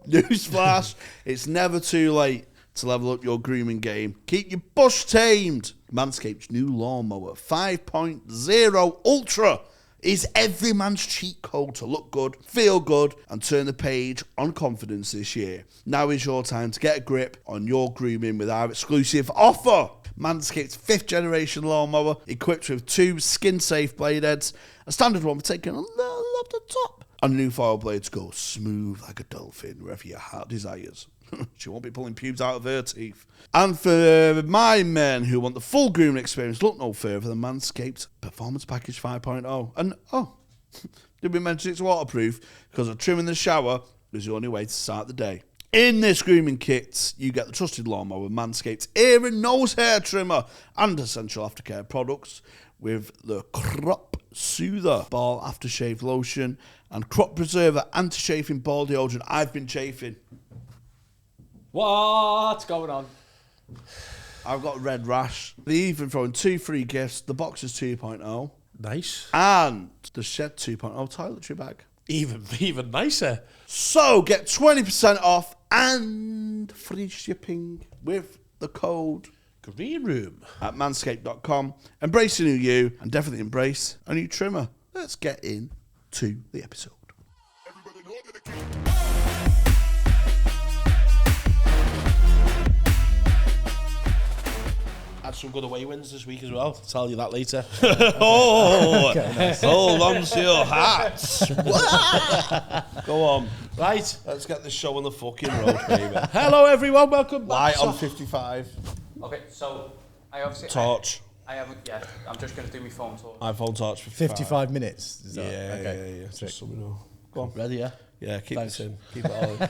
Newsflash, it's never too late to level up your grooming game. Keep your bush tamed. Manscaped's new lawnmower 5.0 Ultra is every man's cheat code to look good, feel good, and turn the page on confidence this year. Now is your time to get a grip on your grooming with our exclusive offer. Manscaped's 5th generation lawnmower, equipped with 2 skin-safe blade heads, a standard one for taking a little off the top, and new foil blades go smooth like a dolphin wherever your heart desires. She won't be pulling pubes out of her teeth. And for my men who want the full grooming experience, look no further than Manscaped's Performance Package 5.0. And, did we mention it's waterproof? Because a trim in the shower is the only way to start the day. In this grooming kit, you get the trusted lawnmower, Manscaped's ear and nose hair trimmer, and essential aftercare products with the Crop Soother Ball Aftershave Lotion and Crop Preserver Anti-Chafing Ball Deodorant. I've been chafing. What's going on? I've got a red rash. They even throw in 2 free gifts, the Boxers 2.0. Nice. And the Shed 2.0 toiletry bag. Even nicer. So get 20% off and free shipping with the code Green Room at manscaped.com. Embrace a new you and definitely embrace a new trimmer. Let's get into the episode. Had some good away wins this week as well. I'll tell you that later. Hold on to your hats. Go on. Right. Let's get this show on the fucking road, baby. Hello, everyone. Welcome back. Light on 55. Okay, so I obviously... Torch. I haven't, yeah, I'm just going to do my phone talk. iPhone torch 55 minutes. Is that yeah. Just so we know. Go on. Ready, yeah? Yeah, keep Thanks. this in. Keep it all in.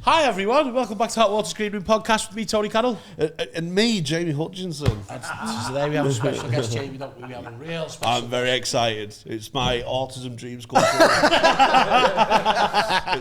Hi, everyone. Welcome back to Hot Water's Green Room podcast with me, Tony Carroll. And me, Jamie Hutchinson. So today we have a special guest, Jamie, don't we? We have a real special I'm very excited. It's my autism dreams come true.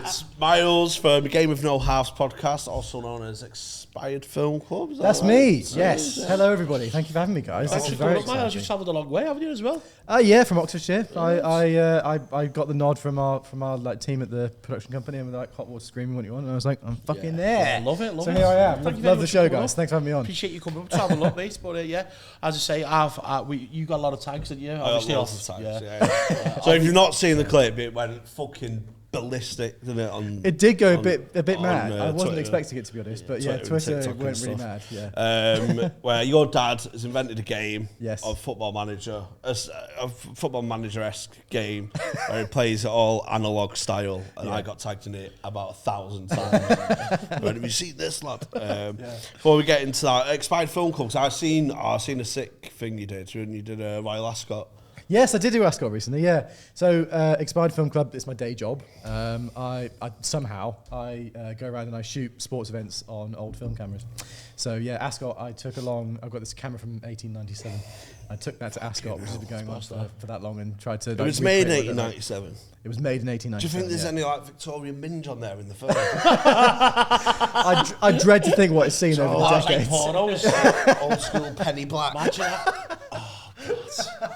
It's Miles from Game of No Halves podcast, also known as Expired Film Club. Is that That's right? me. Yes. Hello, everybody. Thank you for having me, guys. Thanks This for is very coming up, Miles. You've exciting. travelled a long way, haven't you, as well? Yeah, from Oxfordshire. I got the nod from our like team at the production company, and they're like, "Hot Water Screaming, what do you want?" And I was like, "I'm fucking there." Love it. So here I am. Thank you very Love the much show, for coming guys. up. Thanks for having me on. Appreciate you coming up, travelling up, mate. But yeah, as I say, you got a lot of tags, didn't you? I got Obviously, lots of times, yeah. So if you've not seen the clip, it went fucking ballistic, didn't it? It did go a on- bit mad. on, I wasn't Twitter. expecting it, to be honest, but yeah, Twitter and Twitter TikTok went and really stuff. mad. Yeah. Where your dad has invented a game Yes. of Football Manager, a Football Manager-esque game where he plays it all analog style, and I got tagged in it about 1,000 times. When have you seen this, lad? Before we get into that, Expired Film Club, 'cause I've seen a sick thing you did when you did Royal Ascot. Yes, I did do Ascot recently, yeah. So, Expired Film Club is my day job. I somehow go around and I shoot sports events on old film cameras. So, yeah, Ascot, I took along, I've got this camera from 1897. I took that to Ascot, which has been going on for that long, and tried to... It was made in 1897. It was made in 1897. Do you think there's yeah. any like Victorian minge on there in the film? I dread to think what it's seen over the like decades. pornos. Old school penny black. Imagine that. Oh, God.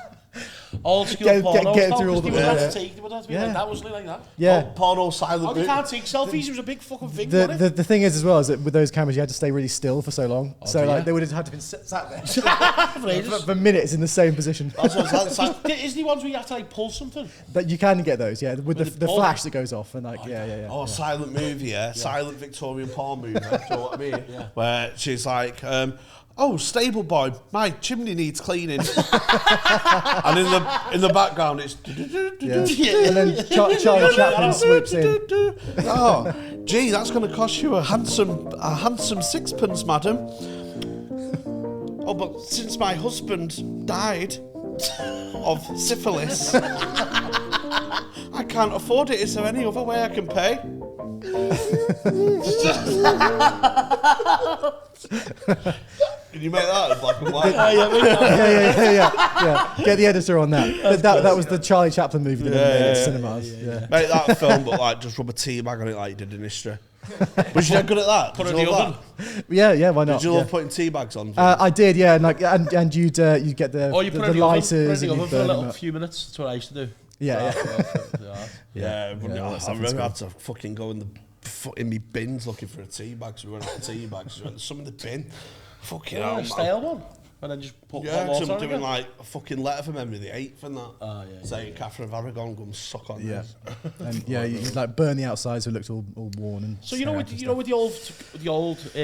Old school Get pornos. through all the- They would have to take, they would have to be Yeah. like that, wasn't it, like that? Yeah. Porno silent Oh, you movie. can't take selfies. It was a big fucking thing, wasn't it? The thing is as well is that with those cameras you had to stay really still for so long. So do like you? they would have had to been sat there For for minutes in the same position. Isn't he ones where you have to like pull something? But you can get those, yeah, with With the the ball. flash that goes off and like yeah. Oh, a silent movie, yeah. Silent Victorian porn movie. Do you know what I mean? Where she's like, stable boy, my chimney needs cleaning. And in the background it's And then Charlie Chaplin swoops in. oh, gee, that's going to cost you a handsome sixpence, madam. Oh, but since my husband died of syphilis, I can't afford it. Is there any other way I can pay? Can you make that in black and white? Yeah. Get the editor on that. That was the Charlie Chaplin movie that they made at cinemas. Yeah. Make that film, but like just rub a tea bag on it like you did in history. Was you that good at that? Put Did it in you the love oven. Yeah, why that? not? Did you Yeah. love putting tea bags on? I did, yeah, and you'd get the Or you put it in the lighters oven, and for a you'd burn them little up. few minutes. That's what I used to do. Yeah. I remember I had to fucking go in the in me bins looking for a tea bag, so we went out to tea bags. So we went, there's some in the bin. Fucking Yeah, hell, a stale one. And then just put yeah, water so I'm on doing it. like a fucking letter from Henry the 8th and that. Oh, yeah, saying Catherine of Aragon, go and suck on Yeah, this. and yeah, you like burn the outside so it looks all worn and. So you know, with the old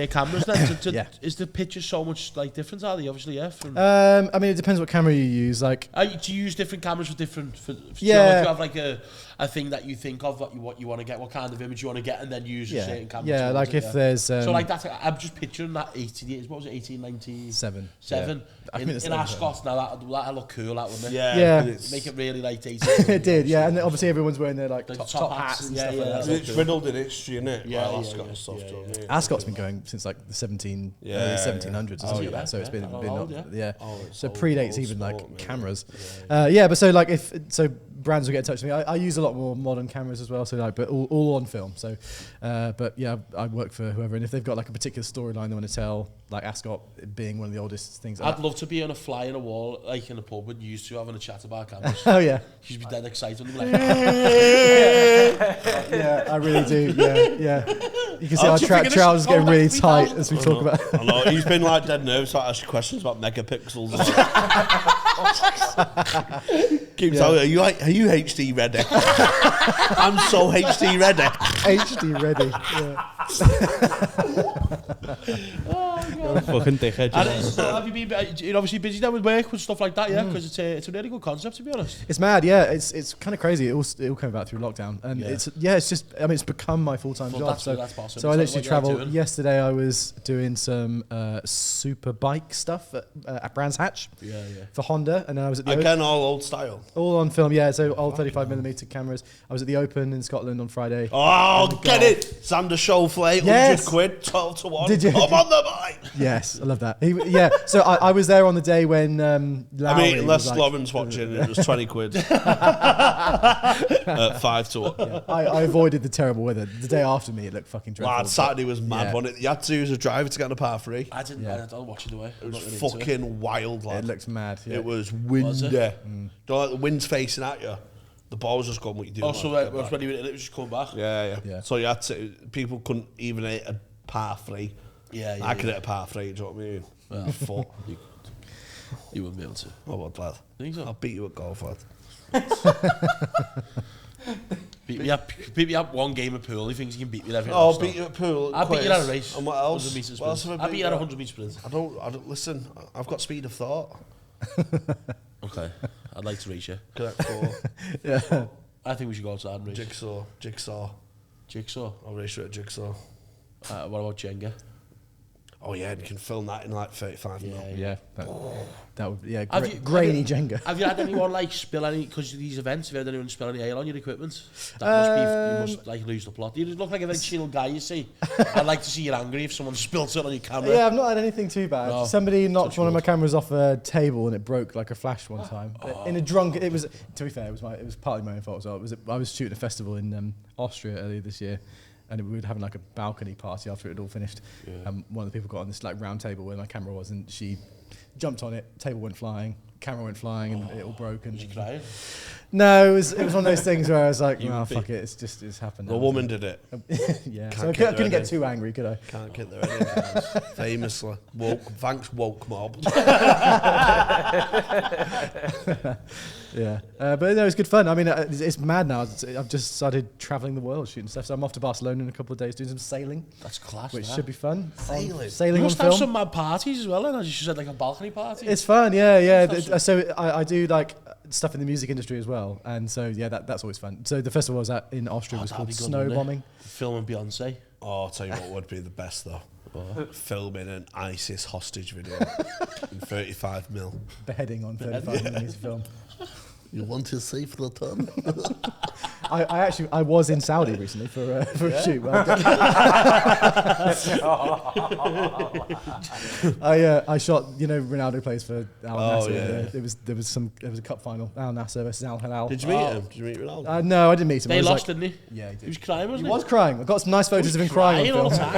cameras, then is the pictures so much like different? Are they obviously? Yeah. From, I mean, it depends what camera you use. Like, do you use different cameras for different? Do you have like a thing that you think of what you want to get, what kind of image you want to get, and then use a certain camera? Yeah, like if there's. So like that, I'm just picturing that 1897. In Ascot, now that'd look cool, that wouldn't it? Yeah. Make it really like 18. It did, yeah, and obviously everyone's wearing their like top hats and stuff like that. It's riddled in history, isn't it? Yeah, Ascot and stuff. Ascot's been going since like the 1700s, isn't it? So it's been so predates even like cameras. But so like brands will get in touch with me. I use a lot more modern cameras as well, so like, but all on film. So, but yeah, I work for whoever, and if they've got like a particular storyline they want to tell, like Ascot being one of the oldest things. I'd love to be on a fly in a wall, like in a pub, when you used to having a chat about cameras. Oh yeah, you'd be dead excited. Like, yeah, I really do. Yeah. You can see our trousers getting really tight as we talk about. I know he's been like dead nervous. I ask questions about megapixels. Keep telling you, are you HD ready? I'm so HD ready. HD ready. Yeah. Fucking dickhead. Have you been? You're obviously busy now with work and stuff like that, yeah? Because it's a really good concept, to be honest. It's mad, yeah. It's kind of crazy. It all came about through lockdown, and it's just. I mean, it's become my full-time job. That's possible. So I literally travelled yesterday. I was doing some super bike stuff at Brands Hatch. For Honda, and then I was at the again all old style. All on film, yeah. So old 35mm cameras. I was at the Open in Scotland on Friday. Oh, get it! Xander Schauffele, £100, 12 to 1. Did you? I'm on the bike. Yes, I love that. So I was there on the day when Lowry unless Lauren's watching, it was 20 quid. 5 to 1. Yeah. I avoided the terrible weather. The day after me, it looked fucking dreadful. Wow, Saturday was mad, wasn't it? You had to use a driver to get on a par 3. I don't watch it the way. It was fucking wild, lad. It looked mad. Yeah. It was windy. Don't like the wind's facing at you. The ball was just going what you do. Also, it was just coming back. Yeah. So you had to. People couldn't even hit a par 3. I could hit a par 3. Do you know what I mean? Well, Foot. You wouldn't be able to. Oh, well, lad. Think so? I'll beat you at golf, lad. Beat me up one game of pool. He thinks he can beat me at everything. I'll beat you at pool. I'll beat you at a race. And what else? 100 metre What else sprint. have I I'll beat you at a 100 metre sprint. I don't listen. I've got speed of thought. Okay, I'd like to race you. Correct 4. Yeah. I think we should go outside and race. Jigsaw. I'll race you at Jigsaw. What about Jenga? Oh yeah, you can film that in like 35 minutes. Yeah. That would grainy Jenga. Have you had anyone like spill any, because of these events, have you had anyone spill any ale on your equipment? That you must like lose the plot. You look like a very chill guy, you see. I'd like to see you angry if someone spills it on your camera. Yeah, I've not had anything too bad. No. Somebody knocked one of my cameras off a table and it broke like a flash one time. In a drunk, it was, to be fair, it was partly my own fault as well. I was shooting a festival in Austria earlier this year. And we were having like a balcony party after it had all finished. And one of the people got on this like round table where my camera was, and she jumped on it. Table went flying, camera went flying, and it all broke. And was you crying? No, it was one of those things where I was like, fuck it, it's happened. The woman did it. Yeah, so I couldn't get too angry, could I? Can't get there anything. Famously, thanks woke mob. Yeah, but no, it's good fun. I mean, it's mad now. I've just started traveling the world shooting stuff. So I'm off to Barcelona in a couple of days doing some sailing. That's class. Which should be fun. Sailing You on must have some mad parties as well, and as you said, like a balcony party. It's fun, yeah. So I do like stuff in the music industry as well, and so yeah, that's always fun. So the festival I was at in Austria was called Snow Bombing. Filming Beyonce. Oh, I'll tell you what would be the best though. Filming an ISIS hostage video in 35mm. Beheading on 35mm film. You want to save the ton? I was in Saudi recently for a shoot. I shot, Ronaldo plays for Al Nassr. There was a cup final, Al Nassr versus Al Hilal. Did you meet him? Did you meet Ronaldo? No, I didn't meet him. They lost, didn't he? Yeah, he did. He was crying, wasn't he? He was crying. I got some nice photos of him crying all on the film.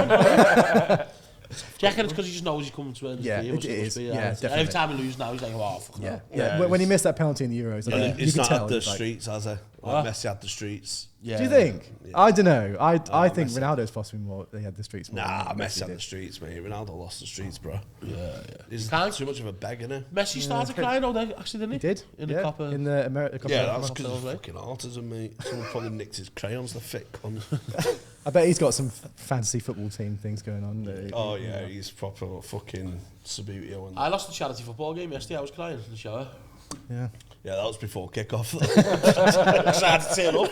time. Do you reckon it's because he just knows he's coming to win? Yeah, it is. Yeah, definitely. Every time he loses now, he's like, oh, fuck. Yeah. When he missed that penalty in the Euros, He's not had the streets, has he? Like Messi had the streets. Yeah. Do you think? Yeah. I don't know. I think Messi. Ronaldo's possibly more. They had the streets more. Nah, than Messi had did. the streets, mate. Ronaldo lost the streets, bro. Yeah. He's Can't- too much of a beggar now. Messi started crying all day, actually, didn't he? He did In yeah. the Copa. In the America. Yeah, that's because Copa, of right? fucking autism, mate. Someone probably nicked his crayons, the fit cunt. I bet he's got some fantasy football team things going on. Oh, yeah, he's proper fucking Subbuteo. I lost the charity football game yesterday. I was crying in the shower. Yeah. Yeah, that was before kick-off. I had to turn up.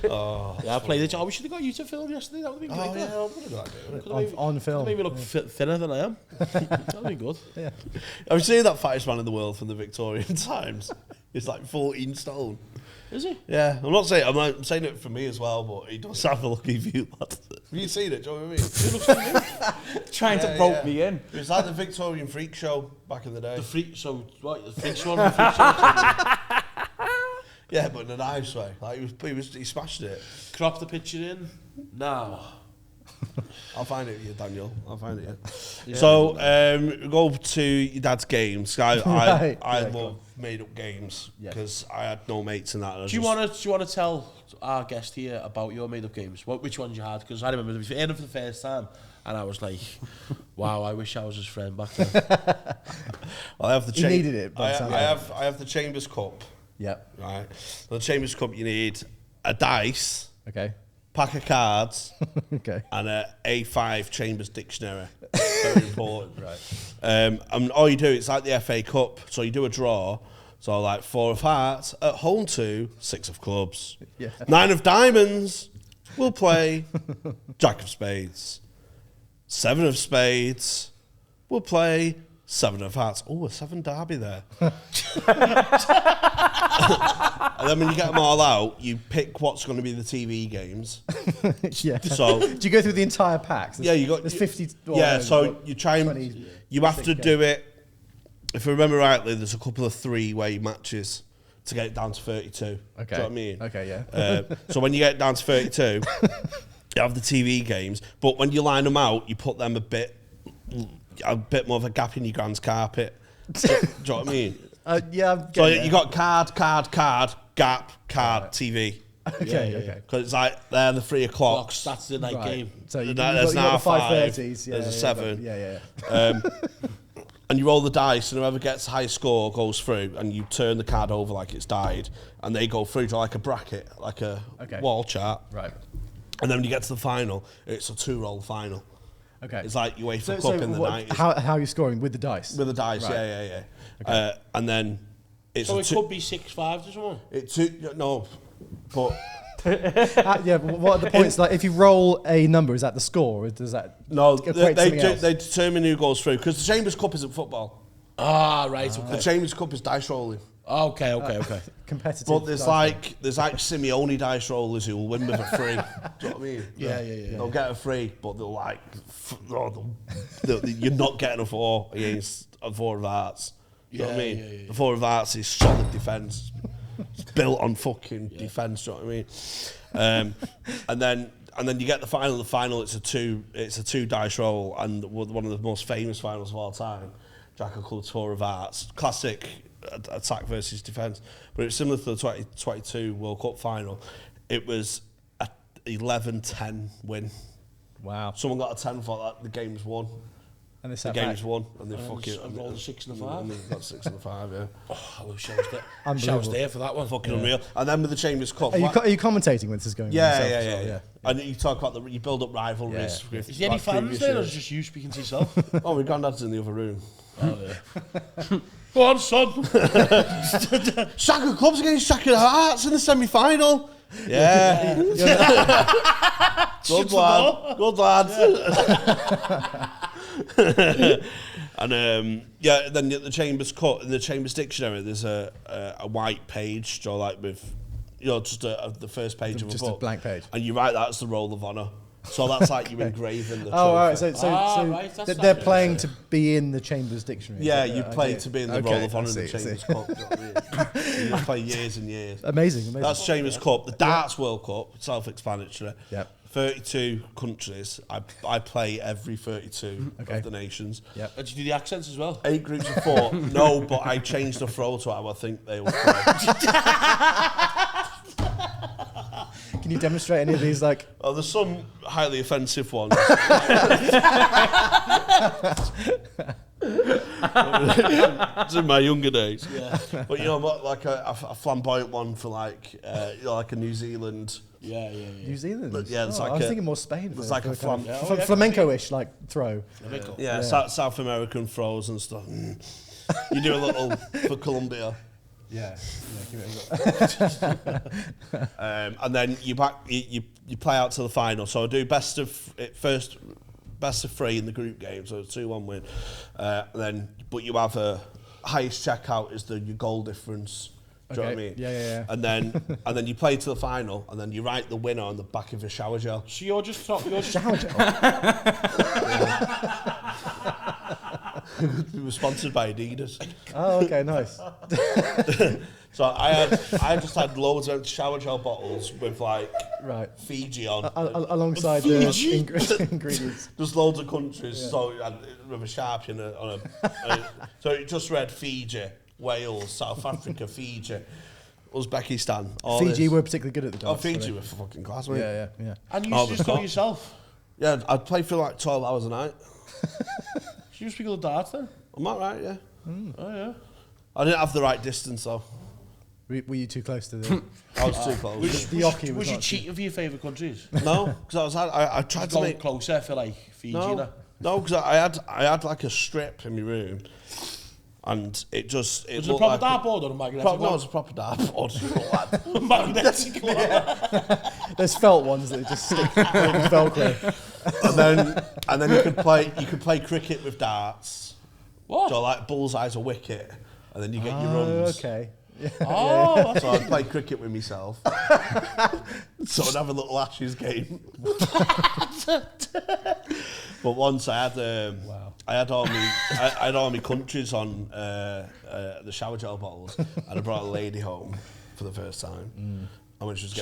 Oh, Yeah, I played the job. We should have got you to film yesterday. That would have been great. oh yeah, that. what a good idea, isn't it? Could've made- On film. Made me look thinner than I am. That would be good. Yeah. Have you seen that fattest man in the world from the Victorian times? He's like 14 stone. Is he? Yeah, I'm saying it for me as well, but he does have a lucky view, lad. Have you seen it? Do you know what I mean? Trying to Yeah, rope yeah. me in. It was like the Victorian freak show back in the day. The freak. So what? The freak one. The freak show. Yeah, but in a nice way. Like he smashed it. Crop the picture in. Now. I'll find it for you, Daniel. I'll find it. Yeah. So go to your dad's games. I Right. Yeah, love made up games Yeah. because I had no mates in that. And I Do you just- want to tell our guest here about your made up games? Which ones you had? Because I remember hearing them for the first time, and I was like, "Wow, I wish I was his friend back then." Well, I have the He needed it by the time- I have the Chambers Cup. Yep. Right. For the Chambers Cup, you need a dice, Okay. pack of cards, Okay. and a A5 Chambers dictionary. Very important. Right. And all you do, it's like the FA Cup. So you do a draw. So like 4 of hearts at home to 6 of clubs. Yeah. 9 of diamonds will play Jack of spades. 7 of spades will play 7 of hearts. Oh, a 7 derby there. And then when you get them all out, you pick what's going to be the TV games. Yeah. So Do you go through the entire pack? yeah, you got There's 50. Yeah, so you try and 20, you have to 6K. do it. If I remember rightly, there's a couple of 3-way matches to get it down to 32. Okay. Do you know what I mean? Okay, yeah. So when you get down to 32, you have the TV games, but when you line them out, you put them a bit more of a gap in your grand's carpet. Do you know what I mean? Yeah. I'm So getting you there. got card, gap, card, TV. Okay, okay. Because it's like they're the 3 o'clock. Box. That's the night Right. game. So you've There's got now the 5. 5:30s. There's a yeah, 7. Yeah. And you roll the dice, and whoever gets the highest score goes through, and you turn the card over like it's died, and they go through to like a bracket, like a Okay. wall chart. Right. And then when you get to the final, it's a 2-roll final. Okay. It's like UEFA Cup in the what- 90s. how are you scoring with the dice? With the dice, Right. yeah. And then it's So a it could be 6-5 to someone. no, but Yeah. But what are the points? Like, if you roll a number, is that the score? Or does that no, equate to something else? they determine who goes through because the Chambers Cup isn't football. Ah, right. Okay. The Chambers Cup is dice rolling. Okay. competitive? But there's dice like Simeone dice rollers who will win with a 3. Do you know what I mean? Yeah. They'll get a 3, but they'll like you're not getting a 4 against a 4 of hearts. Do you know what I mean? Yeah. The 4 of hearts is solid defence. It's built on fucking defence. Do you know what I mean? And then you get the final. The final, it's a 2 dice roll, and one of the most famous finals of all time. Jack of Clubs, 4 of hearts, classic attack versus defence. But it's similar to the 2022 World Cup final. It was a 11-10 win. Wow. Someone got a 10 for that. The game's won. And they The sat game's back. won, and they fucking and rolled a 6 and a 5. And they got 6 and a 5. Yeah, Oh, I wish I was there. I was Unbelievable. there for that one. fucking unreal. And then with the Chambers Cup, Are you commentating when this is going on? yeah, yourself yeah, as yeah, well? yeah. And you talk about you build up rivalries. Yeah. With Is there any like fans previous there, or years. is it just you speaking to yourself? Oh, my granddad's in the other room. Oh, yeah. Go on, son. Shaka Clubs against Shaka Hearts in the semi-final. Yeah. Good lad. Good lad. And yeah, then the Chambers Cut in the Chambers Dictionary. There's a white page, so like with just the first page of Just a a book, blank page. and you write that's the roll of honour. So that's like you engraving the. Oh, all right. trophy. So right, that's they're not playing to be in the Chambers Dictionary. Yeah, Is that you the play idea? to be in the Okay, roll of honour I in the see, I see. Chambers Cup. You know what I mean? You play years and years. Amazing. That's Chambers Cup. The Darts World Cup, self-explanatory. Yep. 32 countries. I play every 32 Okay. of the nations. Yep. Did you do the accents as well? 8 groups of 4. No, but I changed the throw to how I think they will throw. Can you demonstrate any of these? Like, Oh, there's some highly offensive ones. It's in my younger days. Yeah. But you know, like a flamboyant one for like, you know, like a New Zealand. Yeah. New Zealand? Yeah, it's Oh, like I was a- thinking more Spain. it's for like a kind of- Yeah, fl- flamenco-ish like throw. Yeah, South American throws and stuff. You do a little for Colombia. Yeah. Give it And then you play out to the final. So I do best of 3 in the group game, so 2-1 win. But you have a highest checkout is your goal difference. Do you know what I Okay. mean? Yeah. And then you play to the final, and then you write the winner on the back of a shower gel. So you're just Shower gel. We were sponsored by Adidas. Oh, okay, nice. So I just had loads of shower gel bottles with like Right. Fiji on. Alongside the ingredients. There's loads of countries, so with a sharp so it just read Fiji, Wales, South Africa, Fiji, Uzbekistan. all Fiji this. were particularly good at the Oh, darts. Fiji were were fucking class, they? mate. Yeah. And you Oh, used to just the do it top. yourself. Yeah, I'd play for like 12 hours a night. You used to be good at darts then? Am I right? Yeah. Oh, yeah. I didn't have the right distance though. Were you too close to the... I was too close. The hockey Was you not- cheating for your favourite countries? No, because I tried to Going make closer for like Fiji. no, because I had like a strip in my room, and it Was it a looked proper like dartboard or a magnetic No, it one? was a proper dartboard. Magnetic one. There's felt ones that just stick with Velcro. and then you could play cricket with darts. What? So like bullseye's a wicket, and then you get your runs. Okay. Oh, that's So I'd play cricket with myself. So I'd have a little Ashes game. But once I had all my countries on the shower gel bottles, and I brought a lady home for the first time. And when she was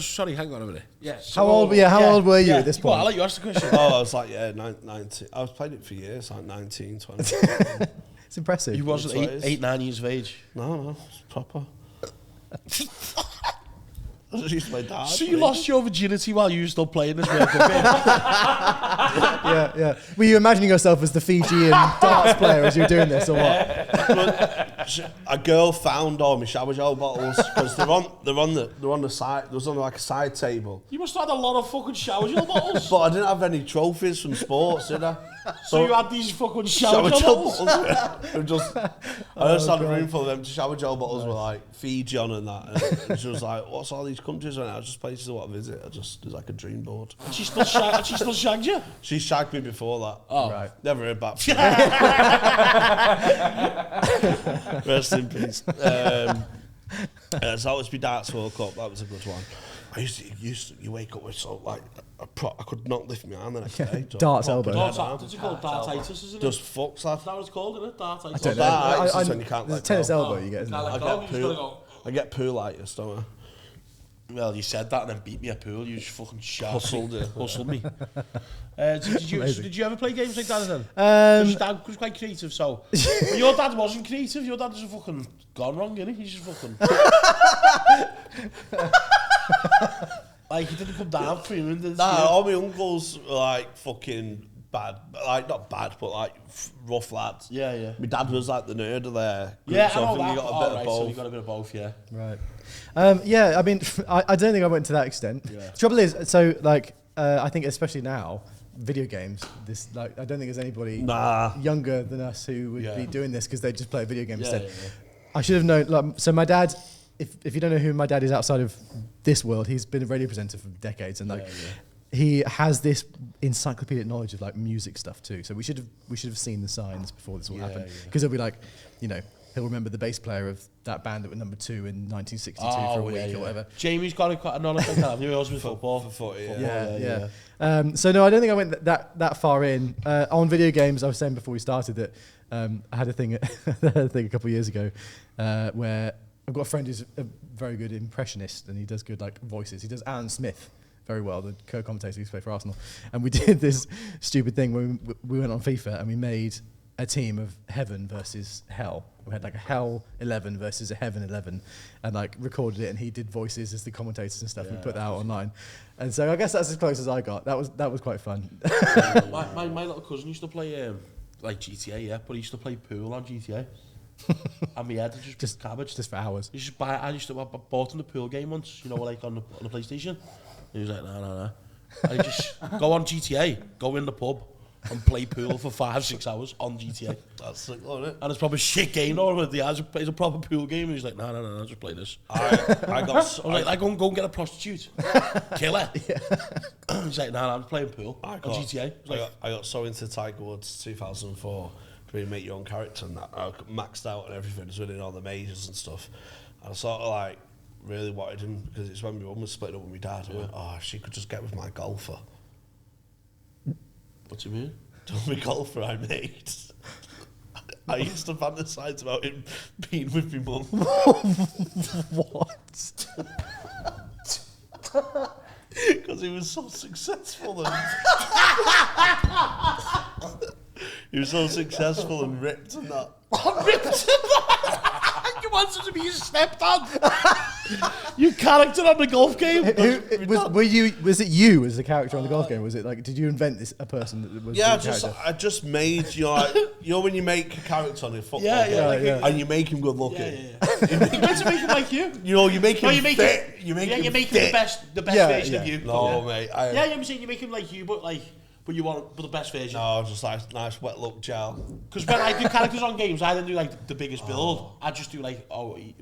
Sorry, hang on a minute. Yeah. How old were you at this Go on, I'll point? let you ask the question. oh, I was like, 19. I was playing it for years, like 19, 20. It's impressive. You wasn't That's what it is. 8, 9 years of age. No, it's proper. I just used to play darts. So you lost your virginity while you were still playing this World Cup game? Yeah. Were you imagining yourself as the Fijian darts player as you were doing this, or what? A girl found all my shower gel bottles because they're on the side. There was on like a side table. You must have had a lot of fucking shower gel bottles. But I didn't have any trophies from sports, did I? So you had these fucking shower gel bottles? They were just, I just had a room full of them shower gel bottles with like Fiji on and that. And she was like, "What's all these countries?" And I was just places I want to visit. It's like a dream board. And she still shagged you? She shagged me before that. Oh. Right. Never heard back from her. Rest in peace. So that was my darts World Cup. That was a good one. I used to you wake up with so like I could not lift my arm the next day. Darts elbow. It's called dartitis, isn't it? Just fucks that. Is that what it's called, isn't it? Dartitis. I don't know. Darts is when you can't there's let tennis go. elbow you get, isn't Can't there? let I go, get you just gotta pool. go. I get poolitis, don't I? Well, you said that and then beat me at pool. You just fucking Hustled it. Hustled me. Did you ever play games like that then? Your dad was quite creative, so... But your dad wasn't creative. Your dad was fucking gone wrong, innit? He's just fucking... Like, he didn't come down for him. Nah, all my uncles were like fucking bad. Like, not bad, but like rough lads. Yeah. My dad was like the nerd of their group, Yeah, so I I know think that. you got a Oh, bit right, of both. so you got a bit of both, yeah. Right. Yeah, I mean, I don't think I went to that extent. Yeah. The trouble is, so like, I think especially now, video games. This like, I don't think there's anybody younger than us who would be doing this because they just play a video game instead. Yeah. I should have known. Like, so my dad, if you don't know who my dad is outside of this world, he's been a radio presenter for decades, and like. He has this encyclopedic knowledge of like music stuff too. So we should have seen the signs before this all happened. Because he'll be like, he'll remember the bass player of that band that were number 2 in 1962 for a week or whatever. Jamie's got a knowledge like that. He always with football. For footy, Yeah. So no, I don't think I went that far in. On video games, I was saying before we started that I had a thing a couple of years ago where I've got a friend who's a very good impressionist and he does good like voices. He does Alan Smith very well, the co-commentator used to play for Arsenal, and we did this stupid thing when we went on FIFA and we made a team of heaven versus hell. We had like a hell 11 versus a heaven 11, and like recorded it, and he did voices as the commentators and stuff. And we put that out online, and so I guess that's as close as I got. That was quite fun. my little cousin used to play like GTA, yeah, but he used to play pool on GTA. And my head just cabbage. Just for hours. I bought him the pool game once, you know, like on the PlayStation. He was like, no. And he just go on GTA, go in the pub and play pool for 5-6 hours on GTA. That's sick, isn't it? And it's probably a shit game, though. It's a proper pool game. And he's like, no, just play this. I got. I go and get a prostitute, kill her. He's like, no, I'm playing pool on GTA. I got so into Tiger Woods 2004. To make your own character and that. I maxed out and everything, was winning all the majors and stuff. And I sort of like really wanted him because it's when my mum was splitting up with my dad. I went, if she could just get with my golfer. What do you mean? My golfer I made. I used to fantasize about him being with my mum. What? Because he was so successful and he was so successful and ripped and that. You wanted to be his stepdad. You character on the golf game. Was it you as the character on the golf game? Was it like, did you invent a person that was Yeah, the character? I just made, you know when you make a character on a football Yeah, game and you make him good looking. You meant to make him like you. You know, you make him you make fit. him the best version of you. No, mate. I'm saying you make him like you, but you want the best version. No, just like nice wet look gel. Because when I do characters on games, I don't do like the biggest build. I just do like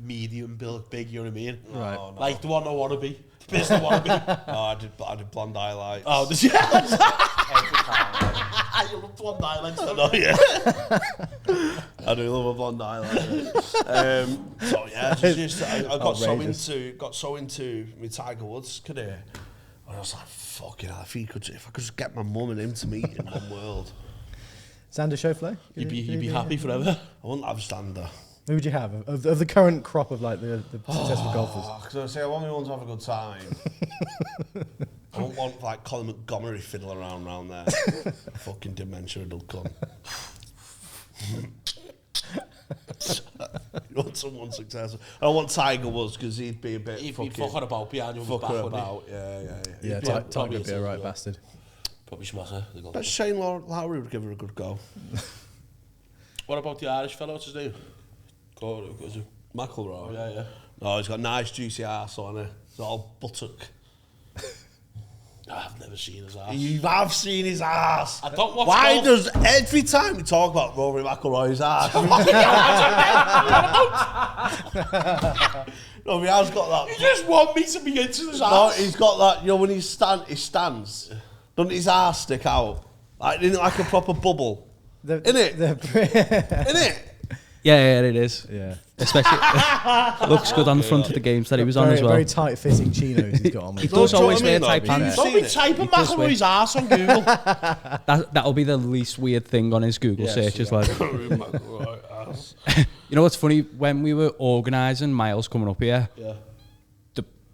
medium build, big. You know what I mean? Right. No. Like the one I want to be, the best I want to be. No, I did blonde highlights. Oh, did you? You love blonde highlights. No, yeah. I do love a blonde highlight. So yeah, I got so into my Tiger Woods career. And I was like, fucking hell, if I could just get my mum and him to meet in one world. Xander Schauffele? You'd be happy forever. I wouldn't have Xander. Who would you have of the current crop of like the successful golfers? Because I say I only want to have a good time. I don't want like Colin Montgomery fiddling around there. Fucking dementia-riddled cunt. You want someone successful. I don't want Tiger Woods because he'd be a bit He'd fucking fucking about behind you with his back, about. Yeah. Yeah, Tiger would be a right bastard. Probably smash her. Bet Shane Lowry would give her a good go. What about the Irish fellow? What's his name? McIlroy. Yeah. No, he's got nice juicy arse on it. It's all buttock. I've never seen his ass. You have seen his ass. I don't watch Why golf. does every time we talk about Rory McIlroy's ass? No, he has got that. You just want me to be into his No, ass. he's got that. You know when he stands, doesn't his ass stick out like a proper bubble? Innit? Yeah, it is. Yeah. Especially, looks good on the front of the games that he was on as well. Very tight-fitting chinos he's got on. He does always wear tight Have you pants. Don't be typing McIlroy's ass on Google. That'll be the least weird thing on his Google search as well. You know what's funny? When we were organising Miles coming up here,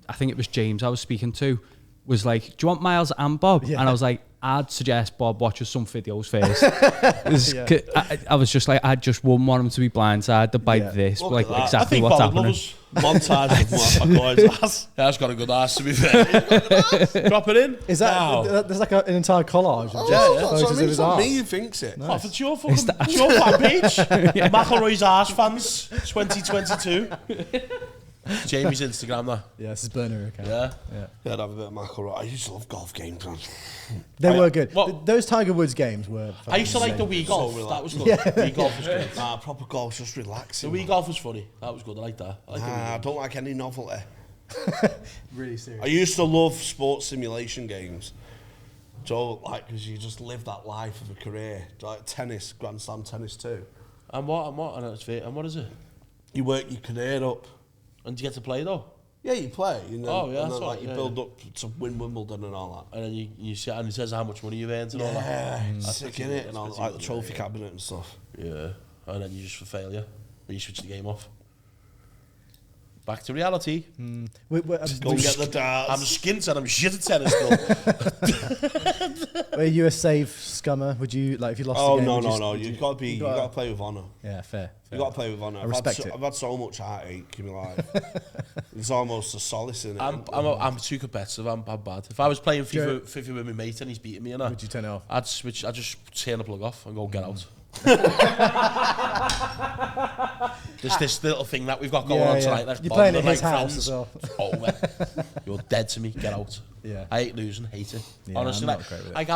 I think it was James I was speaking to, was like, do you want Miles and Bob? Yeah. And I was like, I'd suggest Bob watches some videos first. I was just like, I just wouldn't want him to be blindsided by this, like exactly what's happening. Montage of McIlroy's ass. Yeah, it's got a good ass, to be fair. Drop it in. Is that there's like an entire collage of That's photos what I of mean. his It's not arse? me who thinks it. Off it's your fucking it's your fan page. McIlroy's ass fans 2022. Jamie's Instagram, that. Yeah, it's his burner account. Yeah. Yeah, I'd have a bit of McIlroy. I used to love golf games, man. They were good. What- Those Tiger Woods games were. I used to like the Wii golf. So That was good. Wii golf was good. Nah, proper golf's just relaxing. The Wii golf was funny. That was good. I like that. I like the Wii I golf. don't like any novelty. Really serious. I used to love sports simulation games. So, like, because you just live that life of a career. Like tennis, Grand Slam tennis too. And what? And what is it? You work your career up. And do you get to play though? Yeah, you play. And then, Oh, yeah, and that's then, right, like, you yeah, build up to win Wimbledon and all that. And then you see, and it says how much money you've earned and all that. Yeah, That's sick pretty- innit? that's And all, pretty like the good, trophy yeah. cabinet and stuff. Yeah. And then you just for failure, you switch the game off. Back to reality. Go and get the darts. I'm skint and I'm shit at tennis still. Are you a safe scummer? Would you, like, if you lost Oh, the game? no. You've got to play with honour. Yeah, fair. You've got to play with honour. I've had so much heartache in my life. It's almost a solace in it. I'm too competitive. I'm bad. If I was playing FIFA with my mate and he's beating me, and would you turn it off? I'd just turn the plug off and go get out. There's this little thing that we've got going on tonight. Like, you're playing at his like house as well. It's over. You're dead to me. Get out. Yeah. I hate losing. Hate it. Yeah, Honestly, I'm not great with it. like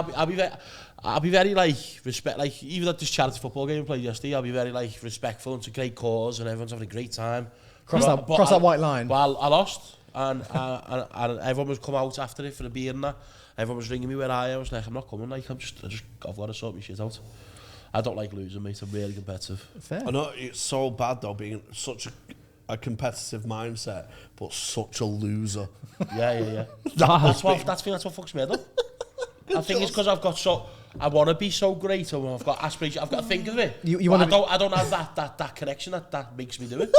I'll be very like respect. Like even at this charity football game we played yesterday, I'll be very like respectful. It's a great cause and everyone's having a great time. Cross that white line. Well, I lost and everyone was come out after it for the beer and that. Everyone was ringing me where I was like, I'm not coming. Like I've got to sort my shit out. I don't like losing, mate. I'm really competitive. Fair. I know it's so bad though, being such a competitive mindset, but such a loser. Yeah. That's what fucks me up. I think it's because I want to be so great, and I've got aspirations. I've got to think of it. I don't have that connection that makes me do it.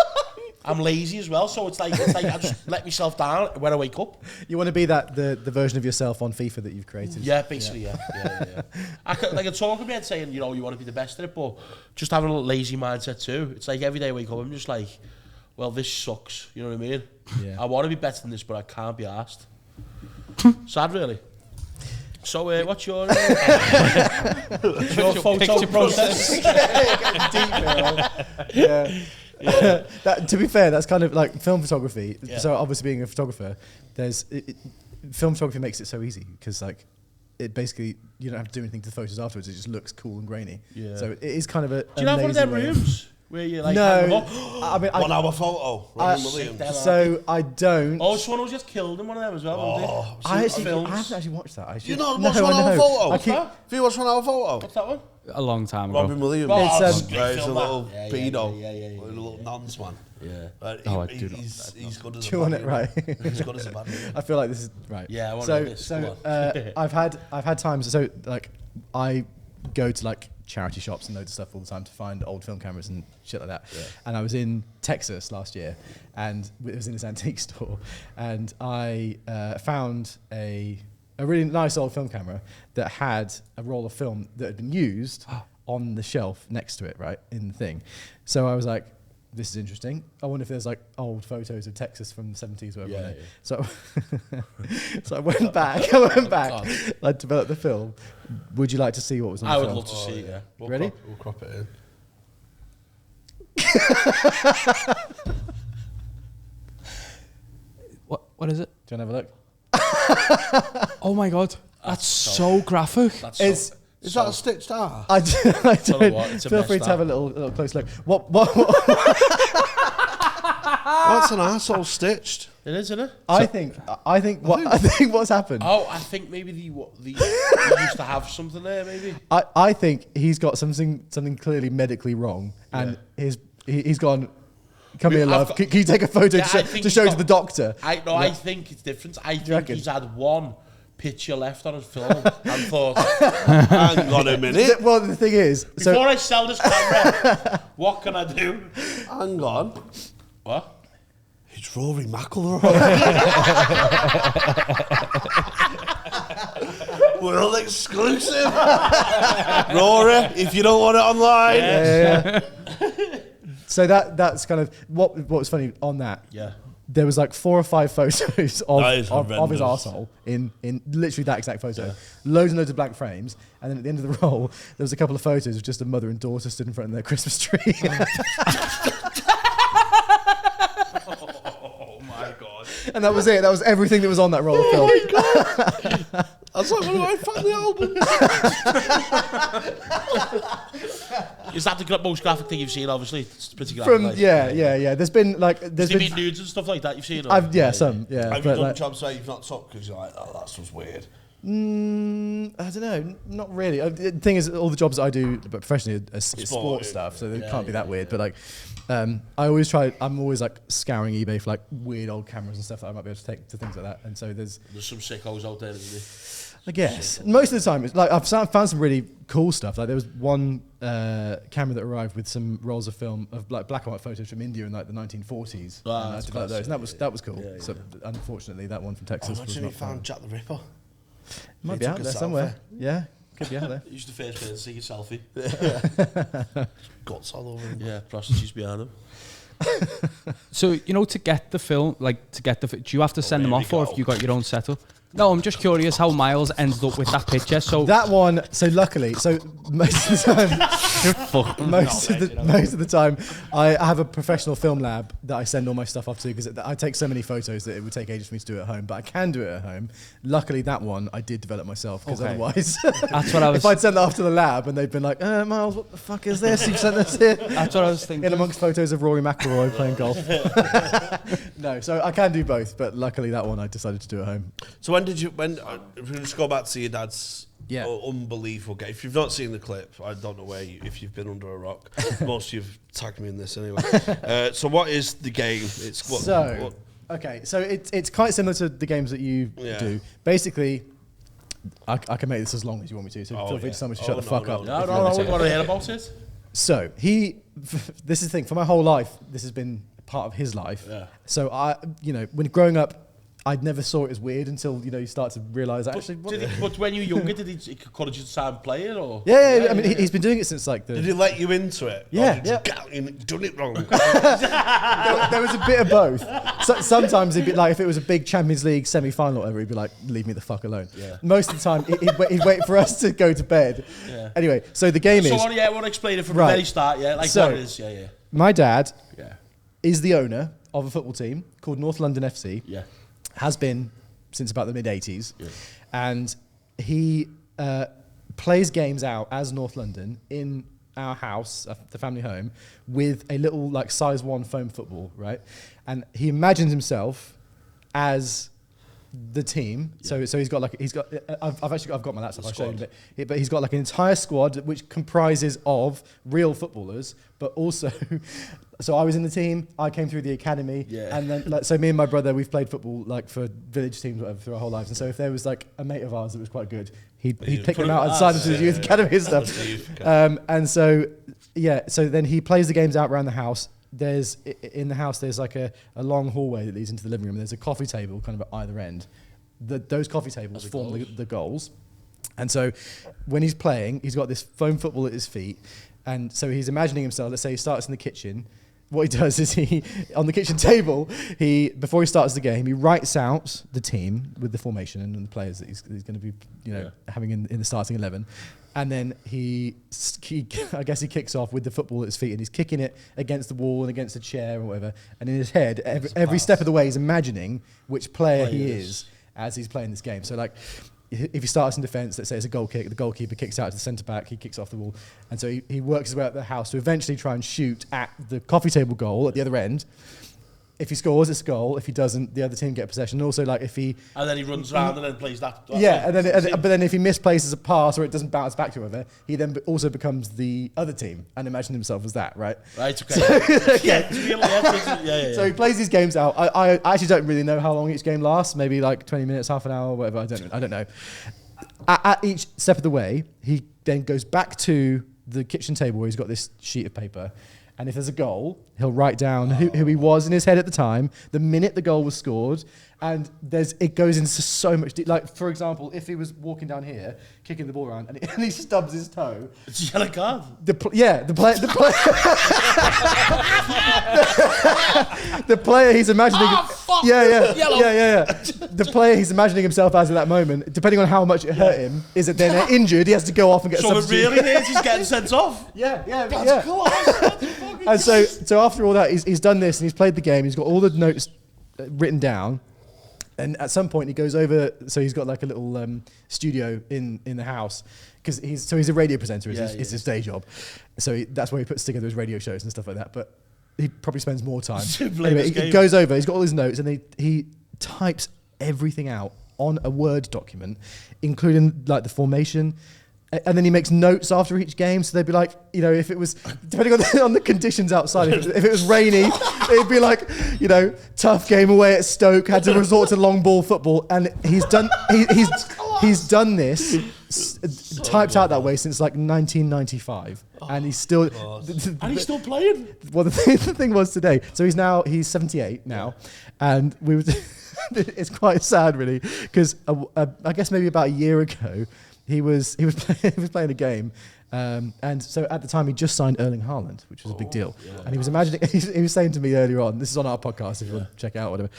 I'm lazy as well, so it's like I just let myself down when I wake up. You want to be the version of yourself on FIFA that you've created. Yeah, basically, yeah. I talk about saying, you want to be the best at it, but just having a lazy mindset too. It's like every day I wake up, I'm just like, well, this sucks. You know what I mean? Yeah. I want to be better than this, but I can't be asked. Sad, really. So, what's your photo process? Yeah. To be fair, that's kind of like film photography. Yeah. So obviously being a photographer, film photography makes it so easy because like it basically you don't have to do anything to the photos afterwards. It just looks cool and grainy. Yeah. So it is kind of a. Do you have one of them rooms where you like? No, I mean 1 hour photo. So I don't. Oh, someone was just killed in one of them as well. I haven't actually watched that. I should. You not watch 1 hour photo? Have you watched 1 hour photo? What's that one? A long time ago. Robin Williams. It's a little pedo. Yeah. A little nonce man. Yeah. He's good as a do you want it right? He's good as a bad man. I feel like this is right. Yeah, I want this. So I've had times. So like I go to like charity shops and loads of stuff all the time to find old film cameras and shit like that. Yeah. And I was in Texas last year, and it was in this antique store, and I found a really nice old film camera that had a roll of film that had been used on the shelf next to it, right, in the thing. So I was like, this is interesting. I wonder if there's like old photos of Texas from the 70s or whatever. Yeah. So, so I went back. I developed the film. Would you like to see what was on the film? I would love to see it, yeah. Ready? We'll crop it in. What is it? Do you want to have a look? Oh my god, that's so graphic. Is that a stitched R? I don't. Feel free to have a little close look. What? That's an arsehole stitched. It is, isn't it? I think what's happened. Oh, I think maybe they used to have something there. Maybe. I think he's got something clearly medically wrong, and he's gone. Come here, love. Can you take a photo to show to the doctor? I think it's different. I think he's had one picture left on his film and thought, hang on a minute. Well, the thing is, before I sell this camera, what can I do? Hang on. What? It's Rory McIlroy. World exclusive. Rory, if you don't want it online. Yeah. So that's kind of what was funny on that. Yeah. There was like 4 or 5 photos of his arsehole in literally that exact photo. Yeah. Loads and loads of blank frames. And then at the end of the roll, there was a couple of photos of just a mother and daughter stood in front of their Christmas tree. Oh my God. And that was it. That was everything that was on that roll of film. Oh my God. That's like one of my family albums. Is that the most graphic thing you've seen? Obviously, it's pretty graphic. Yeah. There's been nudes and stuff like that you've seen. Some. Yeah. Have you done jobs where you've not took because you're like, oh, that stuff's weird? I don't know. Not really. The thing is, all the jobs that I do professionally are sport stuff, so it can't be that weird. But like, I'm always like scouring eBay for like weird old cameras and stuff that I might be able to take to things like that. And so there's some sickos out there, isn't there? I guess most of the time, it's like I've found some really cool stuff. Like there was one camera that arrived with some rolls of film of like black and white photos from India in like the 1940s. And I developed those, and that was cool. So unfortunately, that one from Texas was imagine not you found Jack the Ripper. Might be out there somewhere. Yeah, could be out there. He's the first person to take a selfie. Guts all over him. Yeah, prostitutes behind him. So, to get the film, do you have to send them off, or have you got your own setup? No, I'm just curious how Miles ended up with that picture. So that one. So luckily, most of the time, most of the time, I have a professional film lab that I send all my stuff off to because I take so many photos that it would take ages for me to do it at home. But I can do it at home. Luckily, that one I did develop myself because otherwise, that's what I was. If I'd sent that off to the lab and they'd been like, Miles, what the fuck is this? You've sent this here. That's what I was thinking. In amongst photos of Rory McIlroy playing golf. No, so I can do both, but luckily that one I decided to do at home. So if we just go back to your dad's unbelievable game. If you've not seen the clip, I don't know if you've been under a rock. Most of you've tagged me in this anyway. So what is the game? So it's quite similar to the games that you do. Basically, I can make this as long as you want me to. So feel free to tell me to shut the fuck up. No, we want to hear about it. So this is the thing. For my whole life, this has been part of his life. Yeah. So when growing up, I never saw it as weird until you start to realise actually. But when you were younger, did he encourage you to start playing or? Yeah. I mean, he's been doing it since like the. Did he let you into it? Yeah. You've done it wrong. there was a bit of both. So, sometimes he'd be like, if it was a big Champions League semi-final or whatever, he'd be like, "Leave me the fuck alone." Yeah. Most of the time, he'd wait for us to go to bed. Yeah. Anyway, so the game is. So I want to explain it from the very start. Yeah, like what it is. Yeah. My dad. Is the owner of a football team called North London FC. Yeah. Has been since about the mid-80s. Yeah. And he plays games out as North London in our house, the family home, with a little like size 1 foam football, right? And he imagines himself as the team. Yeah. So he's got I've got my laptop, I'll show you a bit. But he's got like an entire squad which comprises of real footballers, but also so I was in the team, I came through the academy, and then so me and my brother, we've played football like for village teams whatever through our whole lives. And so if there was like a mate of ours that was quite good, he'd pick them out and sign them to the youth academy and stuff. And so then he plays the games out around the house. In the house there's like a long hallway that leads into the living room. There's a coffee table kind of at either end. Those coffee tables form the goals. And so when he's playing, he's got this foam football at his feet. And so he's imagining himself, let's say he starts in the kitchen. What he does is on the kitchen table, before he starts the game, he writes out the team with the formation and the players that he's going to be, having in the starting 11. And then I guess he kicks off with the football at his feet and he's kicking it against the wall and against a chair or whatever. And in his head, every step of the way, he's imagining which player he is as he's playing this game. So like, if he starts in defence, let's say it's a goal kick, the goalkeeper kicks out to the centre-back, he kicks off the wall. And so he works his way up the house to eventually try and shoot at the coffee table goal at the other end. If he scores, it's a goal. If he doesn't, the other team get possession. And also, like if he and then he runs around and then plays that. But then if he misplaces a pass or it doesn't bounce back to whoever, he then also becomes the other team and imagine himself as that, right? Right. Okay. So he plays these games out. I actually don't really know how long each game lasts. Maybe like 20 minutes, half an hour, whatever. I don't know. At each step of the way, he then goes back to the kitchen table where he's got this sheet of paper. And if there's a goal, he'll write down who he was in his head at the time, the minute the goal was scored, and it goes into so much. Like, for example, if he was walking down here, kicking the ball around, and he stubs his toe. It's a yellow card. The player he's imagining. Oh, fuck! Yeah. The player he's imagining himself as at that moment, depending on how much it hurt him, is that then injured, he has to go off and get. So it really is. He's getting sent off. That's cool. And so after all that, he's done this and he's played the game. He's got all the notes written down. And at some point he goes over, so he's got like a little studio in the house because he's a radio presenter. It's his day job. So that's where he puts together his radio shows and stuff like that. But he probably spends more time. Anyway, he goes over, he's got all his notes and he types everything out on a Word document, including like the formation, and then he makes notes after each game. So they'd be like, you know, if it was, depending on the conditions outside, if it was rainy, it'd be like, you know, tough game away at Stoke, had to resort to long ball football. And he's done this, typed out that way since like 1995. And he's still... and he's still playing? Well, the thing was today, so he's 78 now, and we were... It's quite sad, really, because I guess maybe about a year ago, he was playing a game, and so at the time he just signed Erling Haaland, which was a big deal. And he was imagining, he was saying to me earlier on, this is on our podcast if you want to check it out, whatever.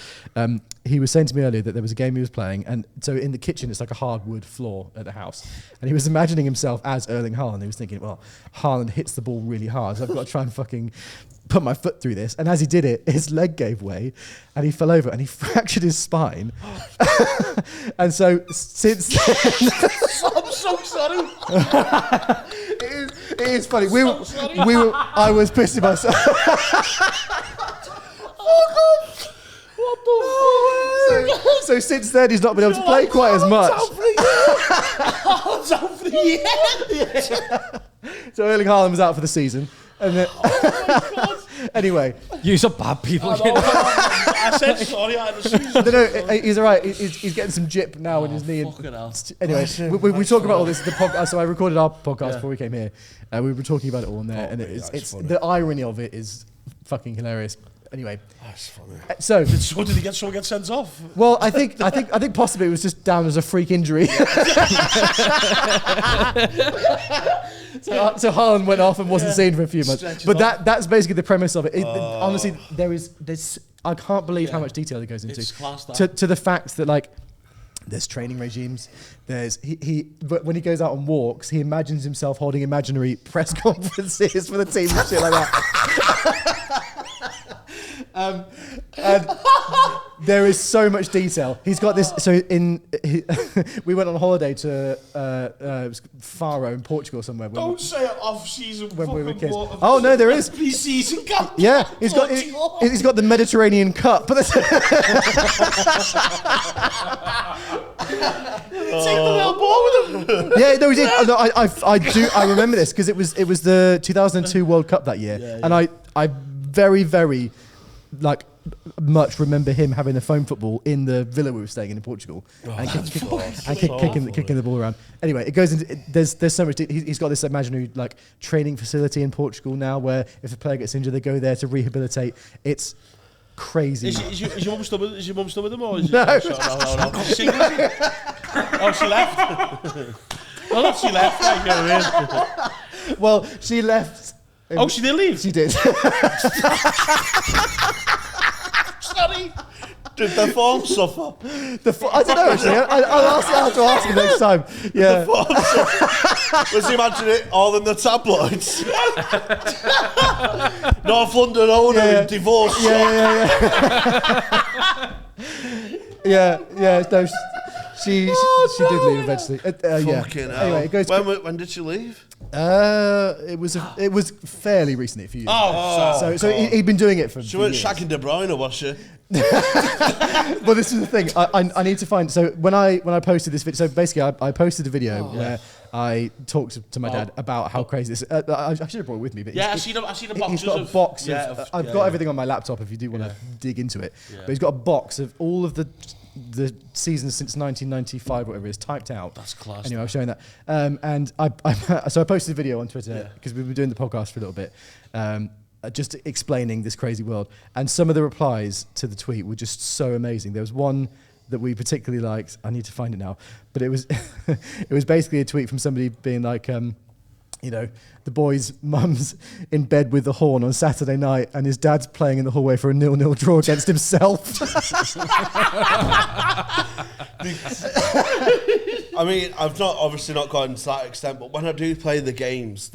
He was saying to me earlier that there was a game he was playing, and so in the kitchen it's like a hardwood floor at the house, and he was imagining himself as Erling Haaland. He was thinking, well, Haaland hits the ball really hard, so I've got to try and fucking put my foot through this. And as he did it, his leg gave way and he fell over and he fractured his spine. And so since then... I'm so sorry. It is funny. I was pissing myself. What the fuck? So since then, he's not been able to play quite as much. Haaland's out for the year. So Erling Haaland was out for the season. And then, anyway, You're bad people. I said sorry. no, he's all right. He's getting some jip now in his knee. Anyway, we talk about all this. So I recorded our podcast before we came here. We were talking about it all in there, and it's the irony of it is fucking hilarious. Anyway, that's funny. So did he get sent off? Well, I think possibly it was just down as a freak injury. So Haaland went off and wasn't seen for a few months. But that's basically the premise of it. Honestly, there's I can't believe how much detail it goes into. It's class, to the fact that like there's training regimes. But when he goes out on walks, he imagines himself holding imaginary press conferences for the team and shit like that. And there is so much detail. He's got this. So we went on holiday to Faro in Portugal somewhere. Don't say it off-season when we were kids. Water. Oh no, there is Pre-season cup. Yeah, he's got the Mediterranean Cup. But take the little ball with him. Yeah, no, he did. No, I remember this because it was the 2002 World Cup that year, and I very, very much remember him having a phone football in the villa we were staying in Portugal and kicking the ball around. Anyway, it goes into there's so much. He's got this imaginary training facility in Portugal now where if a player gets injured, they go there to rehabilitate. It's crazy. Is your mum still with him or is no? No. Oh, she left. Well, not she left. Well, she left. Oh, she did leave? She did. Sorry. Did the form suffer? I don't know, actually. I'll have to ask him next time. Yeah. Was he imagining it all in the tabloids? North London owner divorced. Yeah. No, she did leave eventually. Anyway, it goes. When did she leave? It was fairly recently, a few years. So he'd been doing it for. She weren't shagging De Bruyne, was she? Well, this is the thing. I need to find. So when I posted this video, so basically I posted a video where I talked to my dad about how crazy this. I should have brought it with me, but I seen a box. He's got a box of. I've got everything on my laptop if you do want to dig into it. Yeah. But he's got a box of all of the seasons since 1995, whatever it is, typed out. That's class. Anyway, I was showing that, and so I posted a video on Twitter because we were doing the podcast for a little bit. Just explaining this crazy world, and some of the replies to the tweet were just so amazing. There was one that we particularly liked. I need to find it now, but it was it was basically a tweet from somebody being like, the boy's mum's in bed with the horn on Saturday night, and his dad's playing in the hallway for a 0-0 draw against himself. I mean, I've obviously not gotten to that extent, but when I do play the games,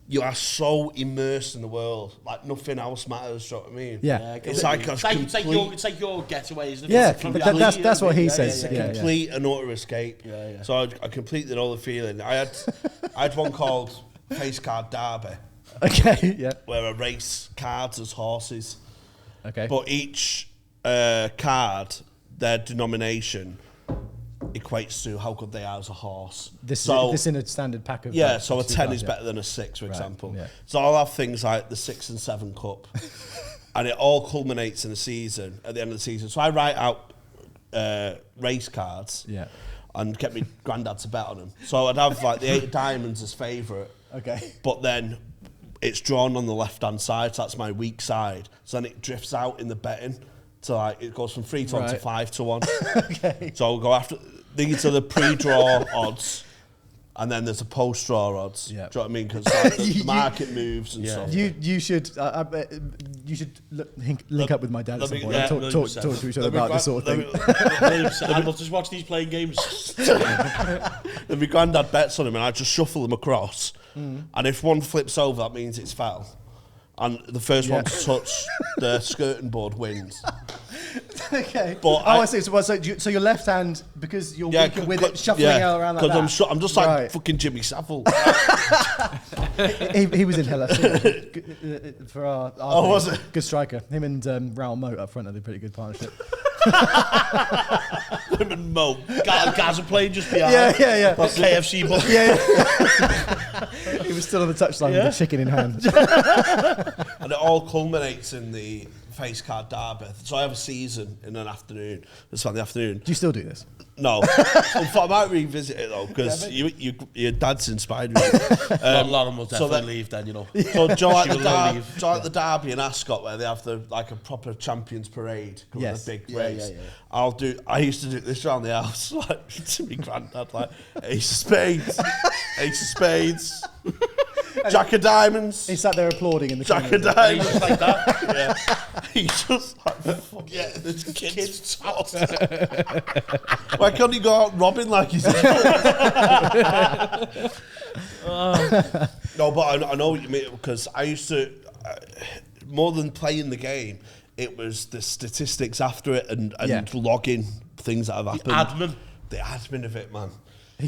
you are so immersed in the world, like nothing else matters. You know what I mean? Yeah. It's like your getaway, isn't it? Yeah, that's what he says. It's a complete and utter escape. Yeah. So I completely know the feeling. I had one called Face Card Derby. Okay. Yeah. Where I race cards as horses. Okay. But each card, their denomination equates to how good they are as a horse. This in a standard pack of... Yeah, so a 10 cars, is better than a 6, for example. Yeah. So I'll have things like the 6 and 7 cup. And it all culminates in the season, at the end of the season. So I write out race cards and get my granddad to bet on them. So I'd have like the 8 diamonds as favourite. Okay. But then it's drawn on the left-hand side, so that's my weak side. So then it drifts out in the betting. So like, it goes from 3 to 1 to 5 to 1. Okay. So I'll go after... These are the pre-draw odds. And then there's a post-draw odds. Yeah. Do you know what I mean? Because like, the market moves and stuff. You should link up with my dad at some point and talk to each other about this sort of thing. I'd love to watch these playing games. Then my granddad bets on him and I just shuffle them across. And if one flips over, that means it's fell. And the first one to touch the skirting board wins. Okay. But I see. So your left hand, because you're weaker with it, shuffling out around like that. Because I'm just like fucking Jimmy Savile. he was in Hell for our was it? Good striker. Him and Raoul Moat up front are a pretty good partnership. Him and Mo. Guys are playing just behind. Yeah. KFC book. Yeah. He was still on the touchline with a chicken in hand. And it all culminates in the face card derby. So I have a season in an afternoon. It's on the afternoon. Do you still do this? No. I might revisit it though, because your dad's inspired me. Lauren will definitely leave then, you know. So do you like the derby in Ascot where they have a proper champions parade? Yes. The big race. Yeah. I used to do this around the house, like to my granddad, like ace of spades. Jack of diamonds. He sat there applauding in the Jack of diamonds. He's just like that. Yeah. He's just like, fuck yeah, this kid's toss. Why can't he go out robbing like he's No, but I know what you mean, because I used to, more than playing the game, it was the statistics after it and logging things that have happened. The admin of it, man. I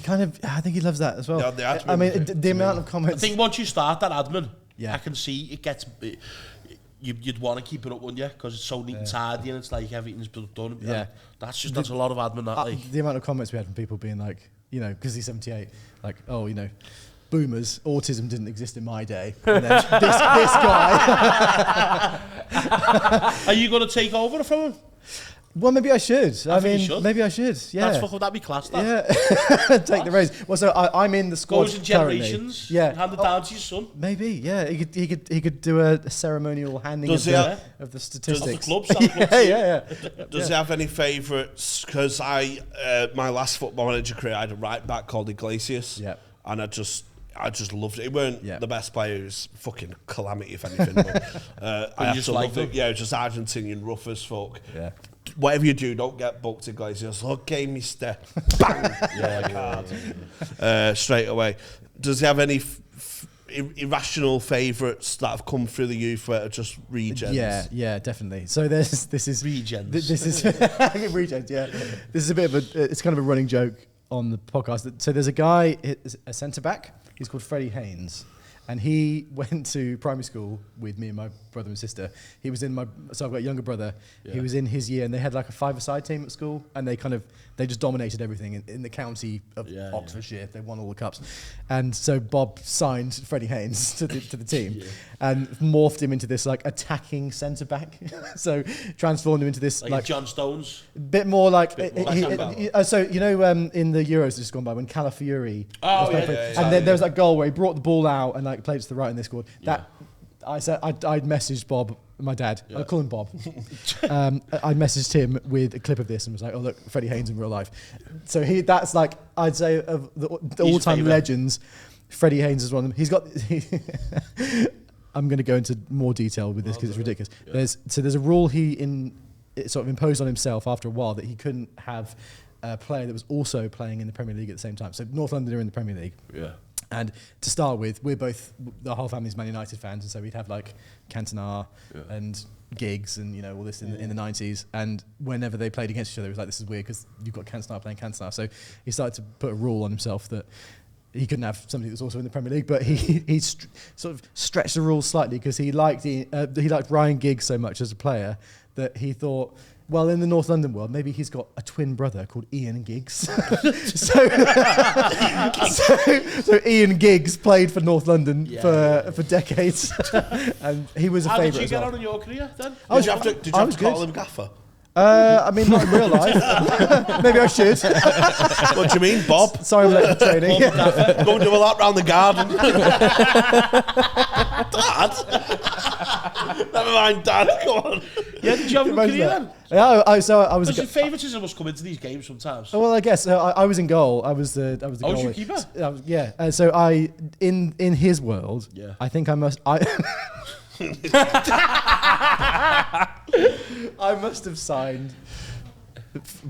think he loves that as well. Yeah, the admin I mean, the amount of comments. I think once you start that admin, I can see it gets... You'd want to keep it up, wouldn't you? Because it's so neat and tidy and it's like everything's done. Yeah. That's a lot of admin, that. Like. The amount of comments we had from people being like, you know, because he's 78, like, oh, you know, boomers, autism didn't exist in my day. And then this guy. Are you going to take over from him? Well, maybe I should. Maybe I should. Yeah. That'd be class. That. Yeah. Take the reins. Well, so I'm in the squad. Goes in generations. Yeah. Hand it down to your son. Maybe. Yeah. He could do a ceremonial handing of the statistics. Does the club? Yeah. Does he have any favourites? Because my last football manager career, I had a right back called Iglesias. Yeah. And I just loved it. He weren't the best player. He was fucking calamity, if anything. But, I just loved it. Yeah, just Argentinian, rough as fuck. Yeah. Whatever you do, don't get booked Iglesias. Okay, mister. Bang! Straight away. Does he have any irrational favourites that have come through the youth where are just regens? Yeah, definitely. So this is regens. This is regens. Yeah, this is a bit of it's kind of a running joke on the podcast. So there's a guy, a centre back. He's called Freddie Haynes. And he went to primary school with me and my brother and sister. He was so I've got a younger brother. Yeah. He was in his year, and they had like a 5-a-side team at school, and they just dominated everything in the county of Oxfordshire. Yeah. They won all the cups. And so Bob signed Freddie Haynes to the team and morphed him into this like attacking centre back. So transformed him into this like John Stones. Bit more like so you know in the Euros just gone by when Calafiori and then there was that goal where he brought the ball out and like played to the right and they scored. That I said I'd messaged Bob, my dad. I call him Bob. I messaged him with a clip of this and was like, "Oh look, Freddie Haynes in real life." So that's like I'd say of the all-time legends. Freddie Haynes is one of them. He's got. I'm going to go into more detail with this because it's ridiculous. Yeah. There's a rule it sort of imposed on himself after a while that he couldn't have a player that was also playing in the Premier League at the same time. So North London are in the Premier League. Yeah. And to start with, the whole family's Man United fans, and so we'd have like Cantona and Giggs and all this in the 90s. And whenever they played against each other, it was like, this is weird because you've got Cantona playing Cantona. So he started to put a rule on himself that he couldn't have somebody that was also in the Premier League, but he sort of stretched the rules slightly because he liked Ryan Giggs so much as a player that he thought Well, in the North London world, maybe he's got a twin brother called Ian Giggs. so Ian Giggs played for North London for decades, and he was a favourite. How did you get on in your career then? Did you have to call him Gaffer? I mean, not in real life. Maybe I should. What do you mean, Bob? Sorry, I'm late for training. Go and do a lap round the garden. Dad? Never mind, Dad. Come on. Yeah, did you have a good career then? Yeah, I was. Because your favouritism must come into these games sometimes. Well, I guess I was in goal. I was the Oh, was goalie. you keeper? Yeah. So in his world, I think I must. I must have signed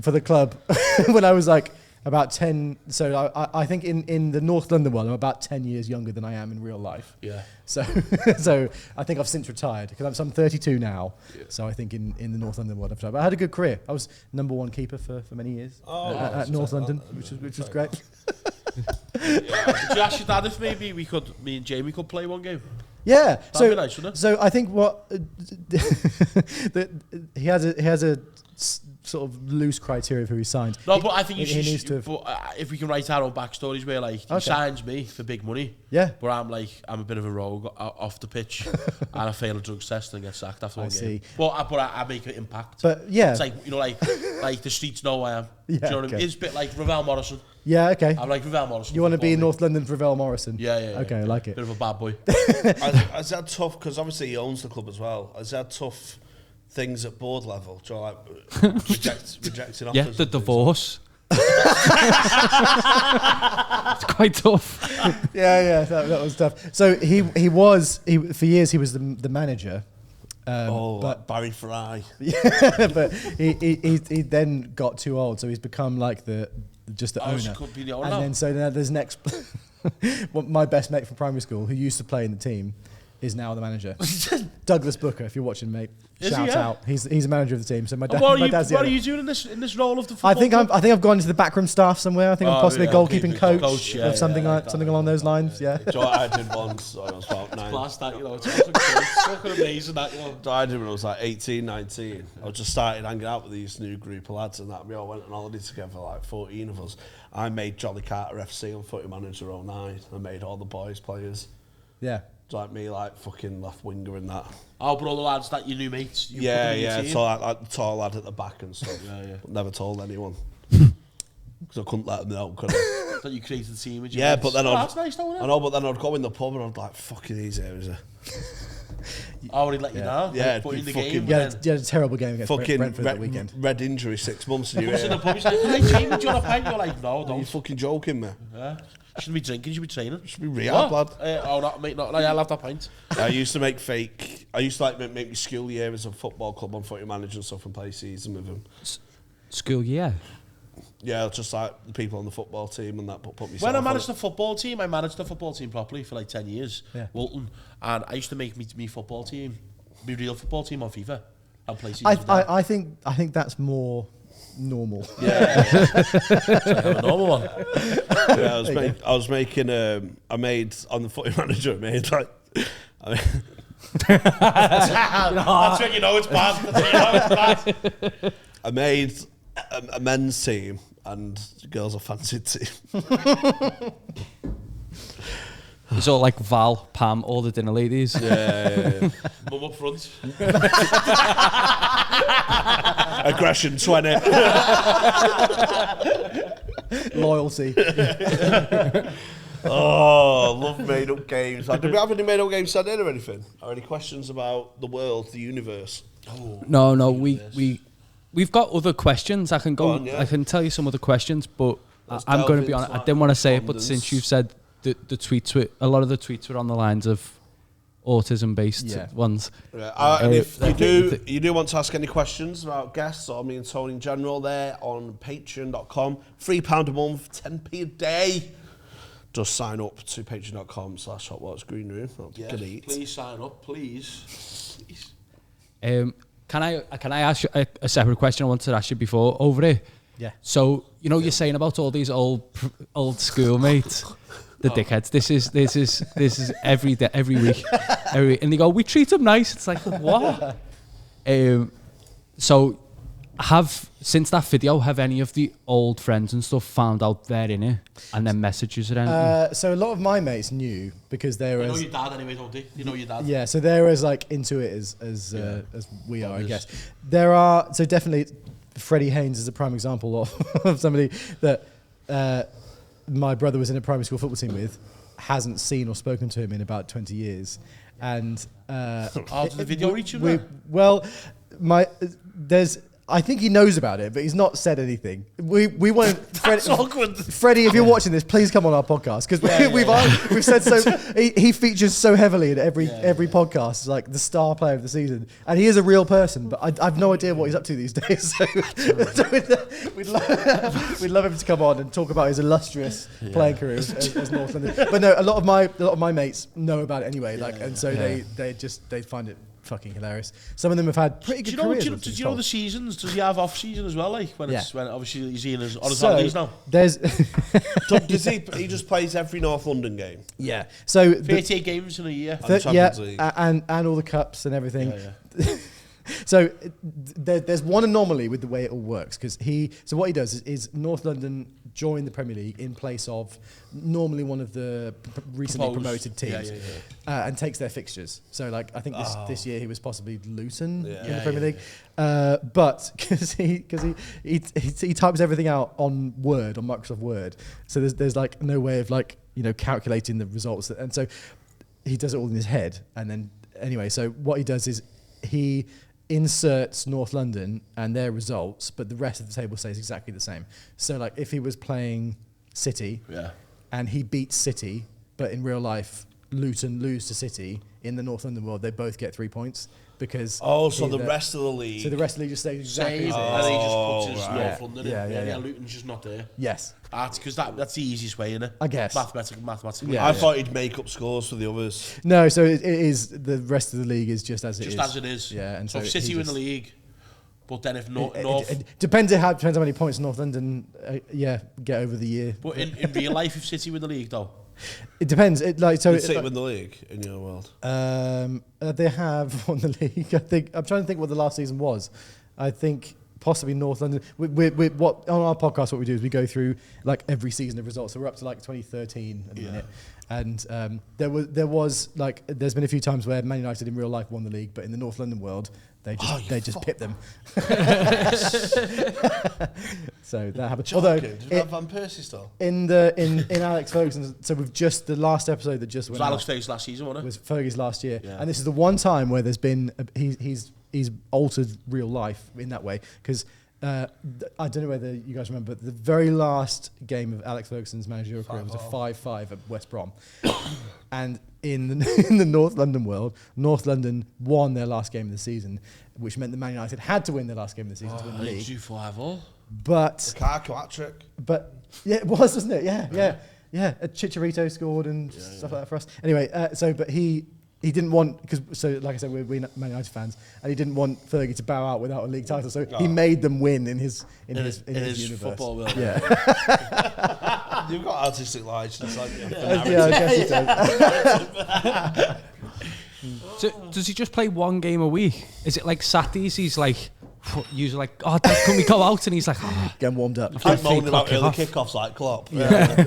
for the club when I was like about 10. So I think in the North London world, I'm about 10 years younger than I am in real life. Yeah. So I think I've since retired because I'm 32 now. Yeah. So I think in the North London world, I've retired. But I had a good career. I was #1 keeper for many years at North London, which was great. Did you ask your dad if maybe me and Jamie could play one game? Yeah, that'd be nice, wouldn't it? So I think what he has a sort of loose criteria of who he signed. No, but I think he needs to have. if we can write our own backstories where like he signs me for big money, but I'm a bit of a rogue off the pitch, and I fail a drugs test and get sacked after one game. But I make an impact. But yeah, it's like like the streets know who I am. Yeah, do you know what I mean? It's a bit like Ravel Morrison. Yeah, okay. I'm like Ravel Morrison. You want to be in North London for Ravel Morrison? Yeah. Okay, I like it. Bit of a bad boy. Is that tough? Because obviously he owns the club as well. Is that tough things at board level? Do you like rejecting offers? Yeah, the divorce. It's quite tough. Yeah, that was tough. So he for years he was the manager. But Barry Fry. Yeah, but he then got too old, so he's become like the owner. So could be the owner. And then so now there's next. My best mate from primary school, who used to play in the team, is now the manager. Douglas Booker, if you're watching, mate, shout out. He's a manager of the team. So my dad. What are you doing in this role of the football? I think I've gone into the backroom staff somewhere. I think I'm possibly a goalkeeping coach or something along those lines. Yeah. Do you know what I did once? I was about 9. Class that, it's fucking amazing that, I did when I was like 18, 19. I just started hanging out with these new group of lads and that. We all went on holiday together, like 14 of us. I made Jolly Carter FC on Footy Manager 09. I made all the boys players. Yeah. Like me, like fucking left winger and that. Oh, but all the lads that you knew mates. So like tall lad at the back and stuff. Yeah. But never told anyone because I couldn't let them know. Could I? That you created the team. Yeah, but then that's nice, though, isn't it? I know, but then I'd go in the pub and I'd like, fucking these areas. I already let you know. Yeah, put in the fucking. game. Yeah, a terrible game against Brentford that weekend. Red injury 6 months. And you're in the pub. He's like, "Hey, Jamie, do you want a pint?" You're like, "No, don't." Are you fucking joking me? Yeah. You shouldn't be drinking, you should be training. You should be rehab, lad. I'll have that pint. I used to make my school year as a football club on Footy Manager and stuff and play season with them. School year? Yeah, just like the people on the football team and that put myself. When I managed the football team, I managed the football team properly for like 10 years. Yeah. Walton. And I used to make me football team, my real football team on FIFA. And play season. I think that's more normal. Yeah. A normal one. Yeah, I was making I made on the Footy Manager. I made like. That's when you know it's bad. I made a men's team and girls a fancy team. It's all like Val, Pam, all the dinner ladies. Yeah. Mum up front. Aggression 20. Loyalty. Oh, love made up games. Did we have any made up games sent in or anything? Or any questions about the world, the universe? Oh, no, we've got other questions. I can go on, yeah. I can tell you some other questions, but I'm going to be honest. I didn't want to say it, but since you've said the tweets, a lot of the tweets were on the lines of autism-based ones. Yeah. And if you do want to ask any questions about guests or me and Tony in general, there on patreon.com, £3 a month, 10p a day. Just sign up to patreon.com/HotWaterComedyClub. Yes, please sign up, please. Can I ask you a separate question I wanted to ask you before over here? Yeah. So you're saying about all these old schoolmates, the dickheads. This is every day, every week, and they go, we treat them nice. It's like what? So Since that video, have any of the old friends and stuff found out they're in it and then messages or anything? So a lot of my mates knew because they were. You know your dad anyway, don't they? You know your dad. Yeah, so they're as like into it as we are, I guess. There are definitely Freddie Haynes is a prime example of somebody that my brother was in a primary school football team with, hasn't seen or spoken to him in about 20 years, and did the video reach him? I think he knows about it, but he's not said anything. We won't. That's awkward. Freddie, if you're watching this, please come on our podcast because we've said so. He features so heavily in every podcast, like the star player of the season, and he is a real person. But I've no idea what he's up to these days. So we'd love him to come on and talk about his illustrious playing career as North London. But no, a lot of my mates know about it anyway. They find it fucking hilarious. Some of them have had pretty good careers. Do you know the seasons? Does he have off season as well? Like when obviously he's on his so holidays now. There's Does he just plays every North London game? Yeah. So 38 games in a year. And all the cups and everything. Yeah. So there's one anomaly with the way it all works because what he does is North London join the Premier League in place of normally one of the recently promoted teams and takes their fixtures. So like I think this year he was possibly Luton in the Premier League, but because he types everything out on Microsoft Word, so there's like no way of like calculating the results, and so he does it all in his head. And then anyway, so what he does is he inserts North London and their results, but the rest of the table stays exactly the same. So like if he was playing City and he beats City, but in real life Luton lose to City, in the North London world they both get 3 points because the rest of the league. So the rest of the league just stays exactly the same. And he just puts his North London in. Yeah, Luton's just not there. Yes. Because that's the easiest way, isn't it? I guess. Mathematically. Yeah, I thought he'd make up scores for the others. No, so it is the rest of the league is just as it is. Just as it is. Yeah, and so if City win the league, but then if North... It depends how many points North London get over the year. But in real life, if City win the league, though? It depends. Did City win the league in your world? They have won the league. I'm trying to think what the last season was. I think possibly North London. What on our podcast, what we do is we go through like every season of results. So we're up to like 2013 at the minute, and there's been a few times where Man United in real life won the league, but in the North London world they just pipped them. So that happened. Although did we have Van Persie still in Alex Ferguson, so we've just the last episode that just went out. Alex Ferguson's last season, wasn't it? Was Fergie's last year, and this is the one time where there's been he's altered real life in that way because I don't know whether you guys remember, but the very last game of Alex Ferguson's managerial career was a 5-5 at West Brom, and in the North London world, North London won their last game of the season, which meant that Man United had to win their last game of the season to win the league. 2-5-0. But Lukaku hat-trick. But yeah, it was, wasn't it? Yeah. Chicharito scored and stuff like that for us. Anyway, but he didn't want, like I said, we're Man United fans, and he didn't want Fergie to bow out without a league title, so he made them win in his universe. Football world. Yeah. You've got artistic license, haven't you? I guess he does. So does he just play one game a week? Is it like Saturdays? He's like, usually like, Dad, can we go out? And he's like, getting warmed up. I'm moaning about early kickoffs like Klopp. Got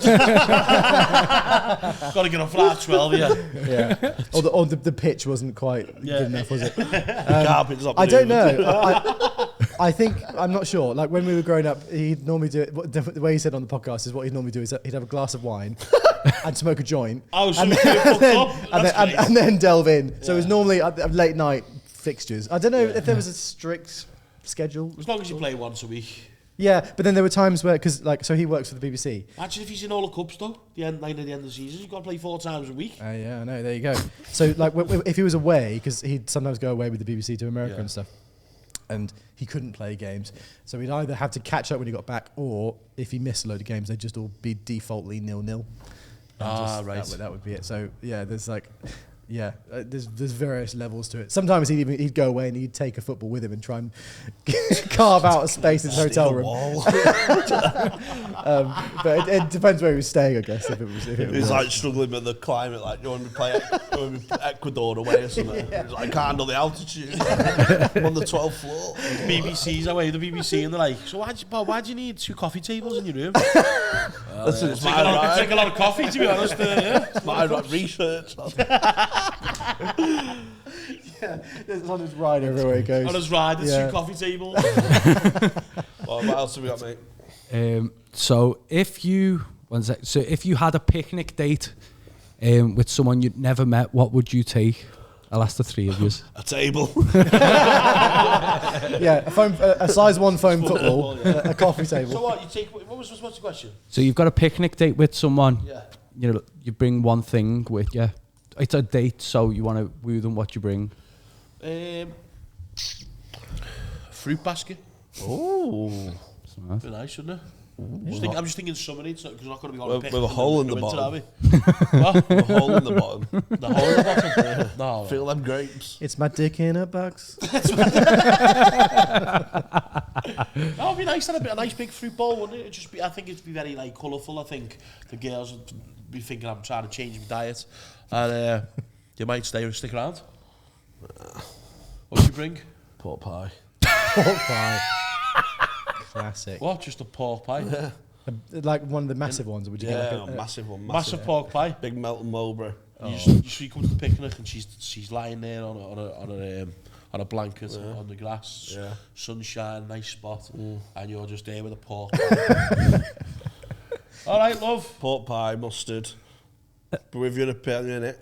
to get off at 12, yeah. Or the pitch wasn't quite good enough, was it? I don't know. I think, I'm not sure. Like when we were growing up, he'd normally do it. The way he said on the podcast is what he'd normally do is he'd have a glass of wine and smoke a joint. And then delve in. Yeah. So it was normally a late night fixtures. I don't know if there was a strict schedule. As long as you play once a week. Yeah, but then there were times where, so he works for the BBC. Imagine if he's in all the cups though, at the end of the season, you've got to play 4 times a week. Yeah, I know, there you go. So like if he was away, because he'd sometimes go away with the BBC to America and stuff, and he couldn't play games. So he'd either have to catch up when he got back, or if he missed a load of games, they'd just all be defaultly 0-0. Right. That would be it. So yeah, there's like... Yeah, there's various levels to it. Sometimes he'd go away and he'd take a football with him and try and carve out a space in his hotel room. But it depends where he was staying, I guess. If it was like struggling with the climate, like you want to play Ecuador away or something. Yeah. He's like, I can't handle the altitude. I'm on the 12th floor. BBC's away, the BBC, and they're like, so why do you need 2 coffee tables in your room? Listen, it's take a lot of coffee, to be honest. It's my research. Yeah, it's on his ride everywhere he goes. On his ride, there's 2 coffee tables. What else have we got, mate? So if you had a picnic date with someone you'd never met, what would you take? I'll ask the 3 of you. A table. Yeah, a size 1 foam football, a coffee table. So what, you take, what's the question? So you've got a picnic date with someone. Yeah. You bring one thing with you. It's a date, so you want to woo them. What you bring? Fruit basket. Oh. Be nice, shouldn't it? I'm just thinking summer needs because we're not going to be on a picnic with a hole in the winter, bottom. What? A hole in the bottom. The hole in the bottom? No. Feel them grapes. It's my dick in a box. That would be nice. A nice big fruit bowl, wouldn't it? It'd just be. I think it'd be very like colourful. I think the girls would be thinking I'm trying to change my diet, and you might stick around. What would you bring? Pork pie. Pork pie. Classic. What? Just a pork pie? Yeah. Like one of the massive ones, or would you get like a massive one? Massive pork pie. Big Melton Mowbray. You come to the picnic and she's lying there on a blanket on the grass, sunshine, nice spot, and you're just there with a pork pie. All right, love. Pork pie, mustard. Peruvian opinion in it.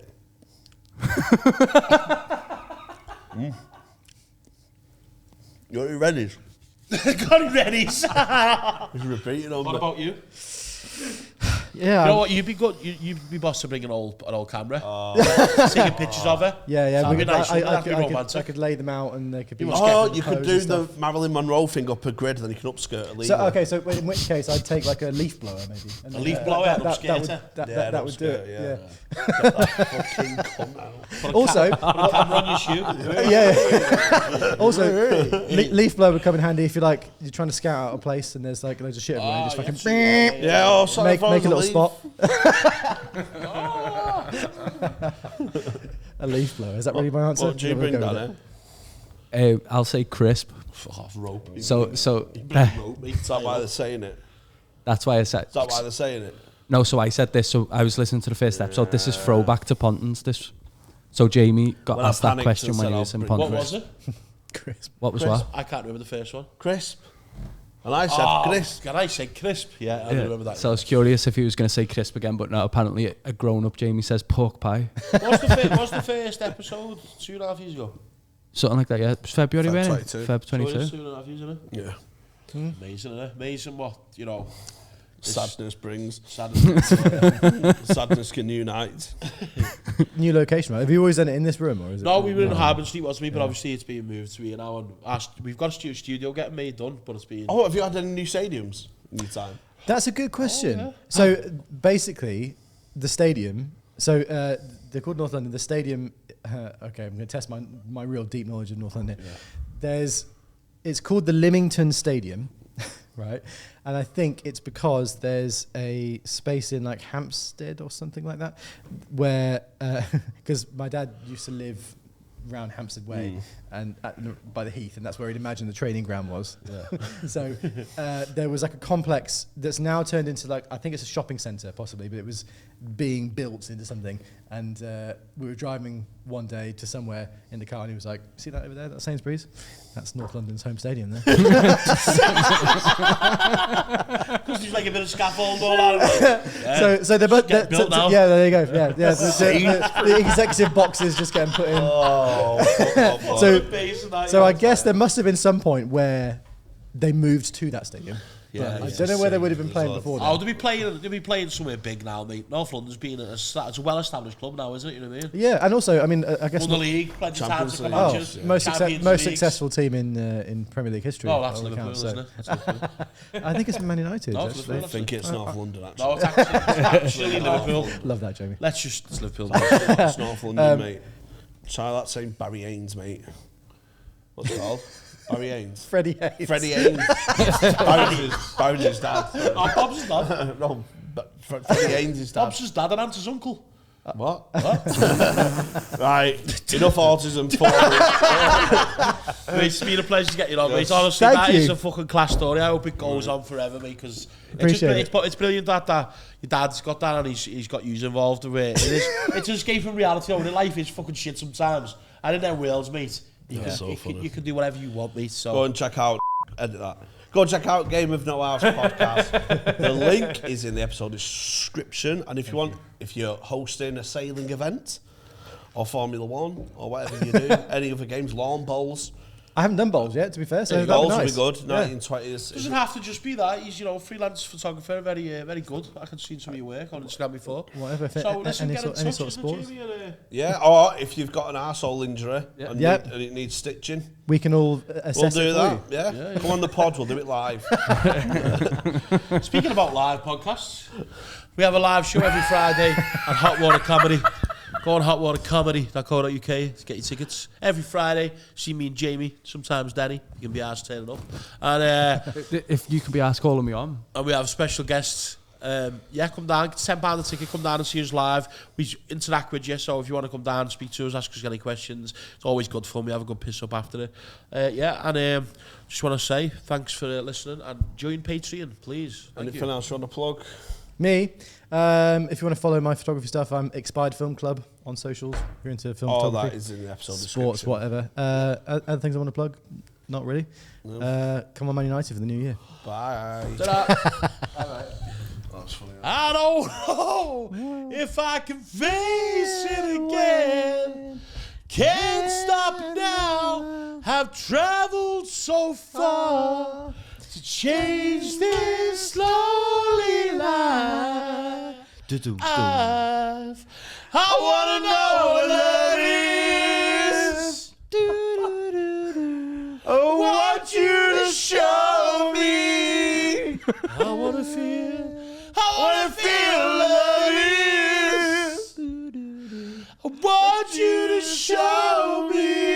You got any Rennies? Got it ready. He's repeating on What me. about you? Yeah. You know what? You'd be good. You'd be boss to bring an old camera. Taking pictures of her. Yeah. That'd be nice. That'd be I romantic. could lay them out and they could be. You must You could do the Marilyn Monroe thing up a grid, and then you can upskirt a leaf. So in which case I'd take like a leaf blower maybe. And A leaf blower and upskirt her. That would do it. Yeah. Fucking come out. Also, Put a camera on your shoe. yeah. Also, leaf blower would come in handy if you're trying to scout out a place and there's like loads of shit everywhere. Just fucking Sorry, make a little spot. A leaf blower. Is that really my answer? What do you bring, Danny? I'll say crisp. Fuck off, rope. So Is that why they're saying it? that's why I said. Is that why they're saying it? No, so I said this. So I was listening to the first episode. This is throwback to Pontins. This. So Jamie got When I asked that panicked question and when said he was in I'll bring- What Pontins. was it? Crisp. What was Crisp. what? I can't remember the first one. Crisp. And I said crisp. Can I say crisp? Yeah, I remember that. So I was curious if he was going to say crisp again, but no. Apparently, a grown-up Jamie says pork pie, What's the first episode? 2.5 years ago. something like that. Yeah, it was February, Feb wasn't it? 22. Feb So it is 22. 2.5 years, isn't it? Yeah. Amazing, isn't it? Amazing what, Sadness brings. Sadness can unite. New location, right? Have you always done it in this room, or is it? No, we were in Harbour Street, wasn't we? But obviously it's being moved to here now. And we've got a studio getting made done, but it's being... Oh, have you had any new stadiums in your time? That's a good question. So basically, the stadium. So they're called North London. The stadium. Okay, I'm going to test my real deep knowledge of North London. Yeah. It's called the Lymington Stadium, right? And I think it's because there's a space in like Hampstead or something like that, where because my dad used to live around Hampstead Way and by the Heath, and that's where he'd imagine the training ground was. Yeah. So there was like a complex that's now turned into like, I think it's a shopping centre possibly, but it was being built into something. And we were driving one day to somewhere in the car, and he was like, "See that over there? That's Sainsbury's. That's North London's home stadium there." Because there's like a bit of scaffold all out of it. So they're both built now. yeah, there you go. Yeah. The executive boxes just getting put in. So I guess there must have been some point where they moved to that stadium. Yeah, I don't know where they would have been playing before. Oh, they'll be playing somewhere big now, mate. North London's been it's a well-established club now, isn't it? You know what I mean? Yeah, and also, I mean, I guess won the league, plenty of times to come Oh, out. most successful team in Premier League history. Oh, that's Liverpool, isn't it? That's Liverpool. I think it's Man United. No, actually. I think it's North London, actually. No, it's actually Liverpool. Love that, Jamie. It's Liverpool. It's North London, mate. Try that saying Barry Haynes, mate. What's it called? Barry Haynes. Freddie Haynes. Freddie Haynes. Barry's dad. Oh, Bob's his dad. No, Freddie Haynes' dad. Bob's his dad and Aunt's his uncle. What? Right, enough autism for me. It's been a pleasure to get you on, mate. Yes. Honestly, Thank that you. is a fucking class story. I hope it goes on forever, mate, because it's brilliant that your dad's got that and he's got you involved with it. It's an escape from reality. Only life is fucking shit sometimes. And in them worlds, mate, you can do whatever you want, mate. So Go and check out, edit that. Go and check out Game of No House podcast. The link is in the episode description. And if you're hosting a sailing event or Formula One or whatever you do, any other games, lawn bowls. I haven't done bowls yet, to be fair. So that'd Bowls be nice. will be good. 1920s. doesn't have to just be that. He's freelance photographer, very good. I can see some of your work on Instagram before. Whatever. So listen, any get in sort touch of sports. Jamie, Yeah, or if you've got an arsehole injury and it needs stitching, We can all assess we'll do it that. for you. Yeah. Come on the pod, we'll do it live. Speaking about live podcasts, we have a live show every Friday on Hot Water Comedy. Go on HotWaterComedy.co.uk to get your tickets. Every Friday, see me and Jamie, sometimes Danny. You can be asked turning up. And If you can be asked, calling me on. and we have special guests. Come down, it's £10 a ticket, come down and see us live. We interact with you, so if you want to come down, speak to us, ask us any questions, it's always good fun. We have a good piss up after it. Just want to say thanks for listening and join Patreon, please. Anything else you want to plug? Me, if you want to follow my photography stuff, I'm Expired Film Club on socials. If you're into film photography. That is in the episode sports, description. whatever. Other things I want to plug? Not really. No. Come on, Man United for the new year. Bye. That's funny. I don't know if I can face it again. Can't stop it now. Have traveled so far to change this lonely life. I wanna know what love is. I want you to show me. I wanna feel love is. I want you to show me.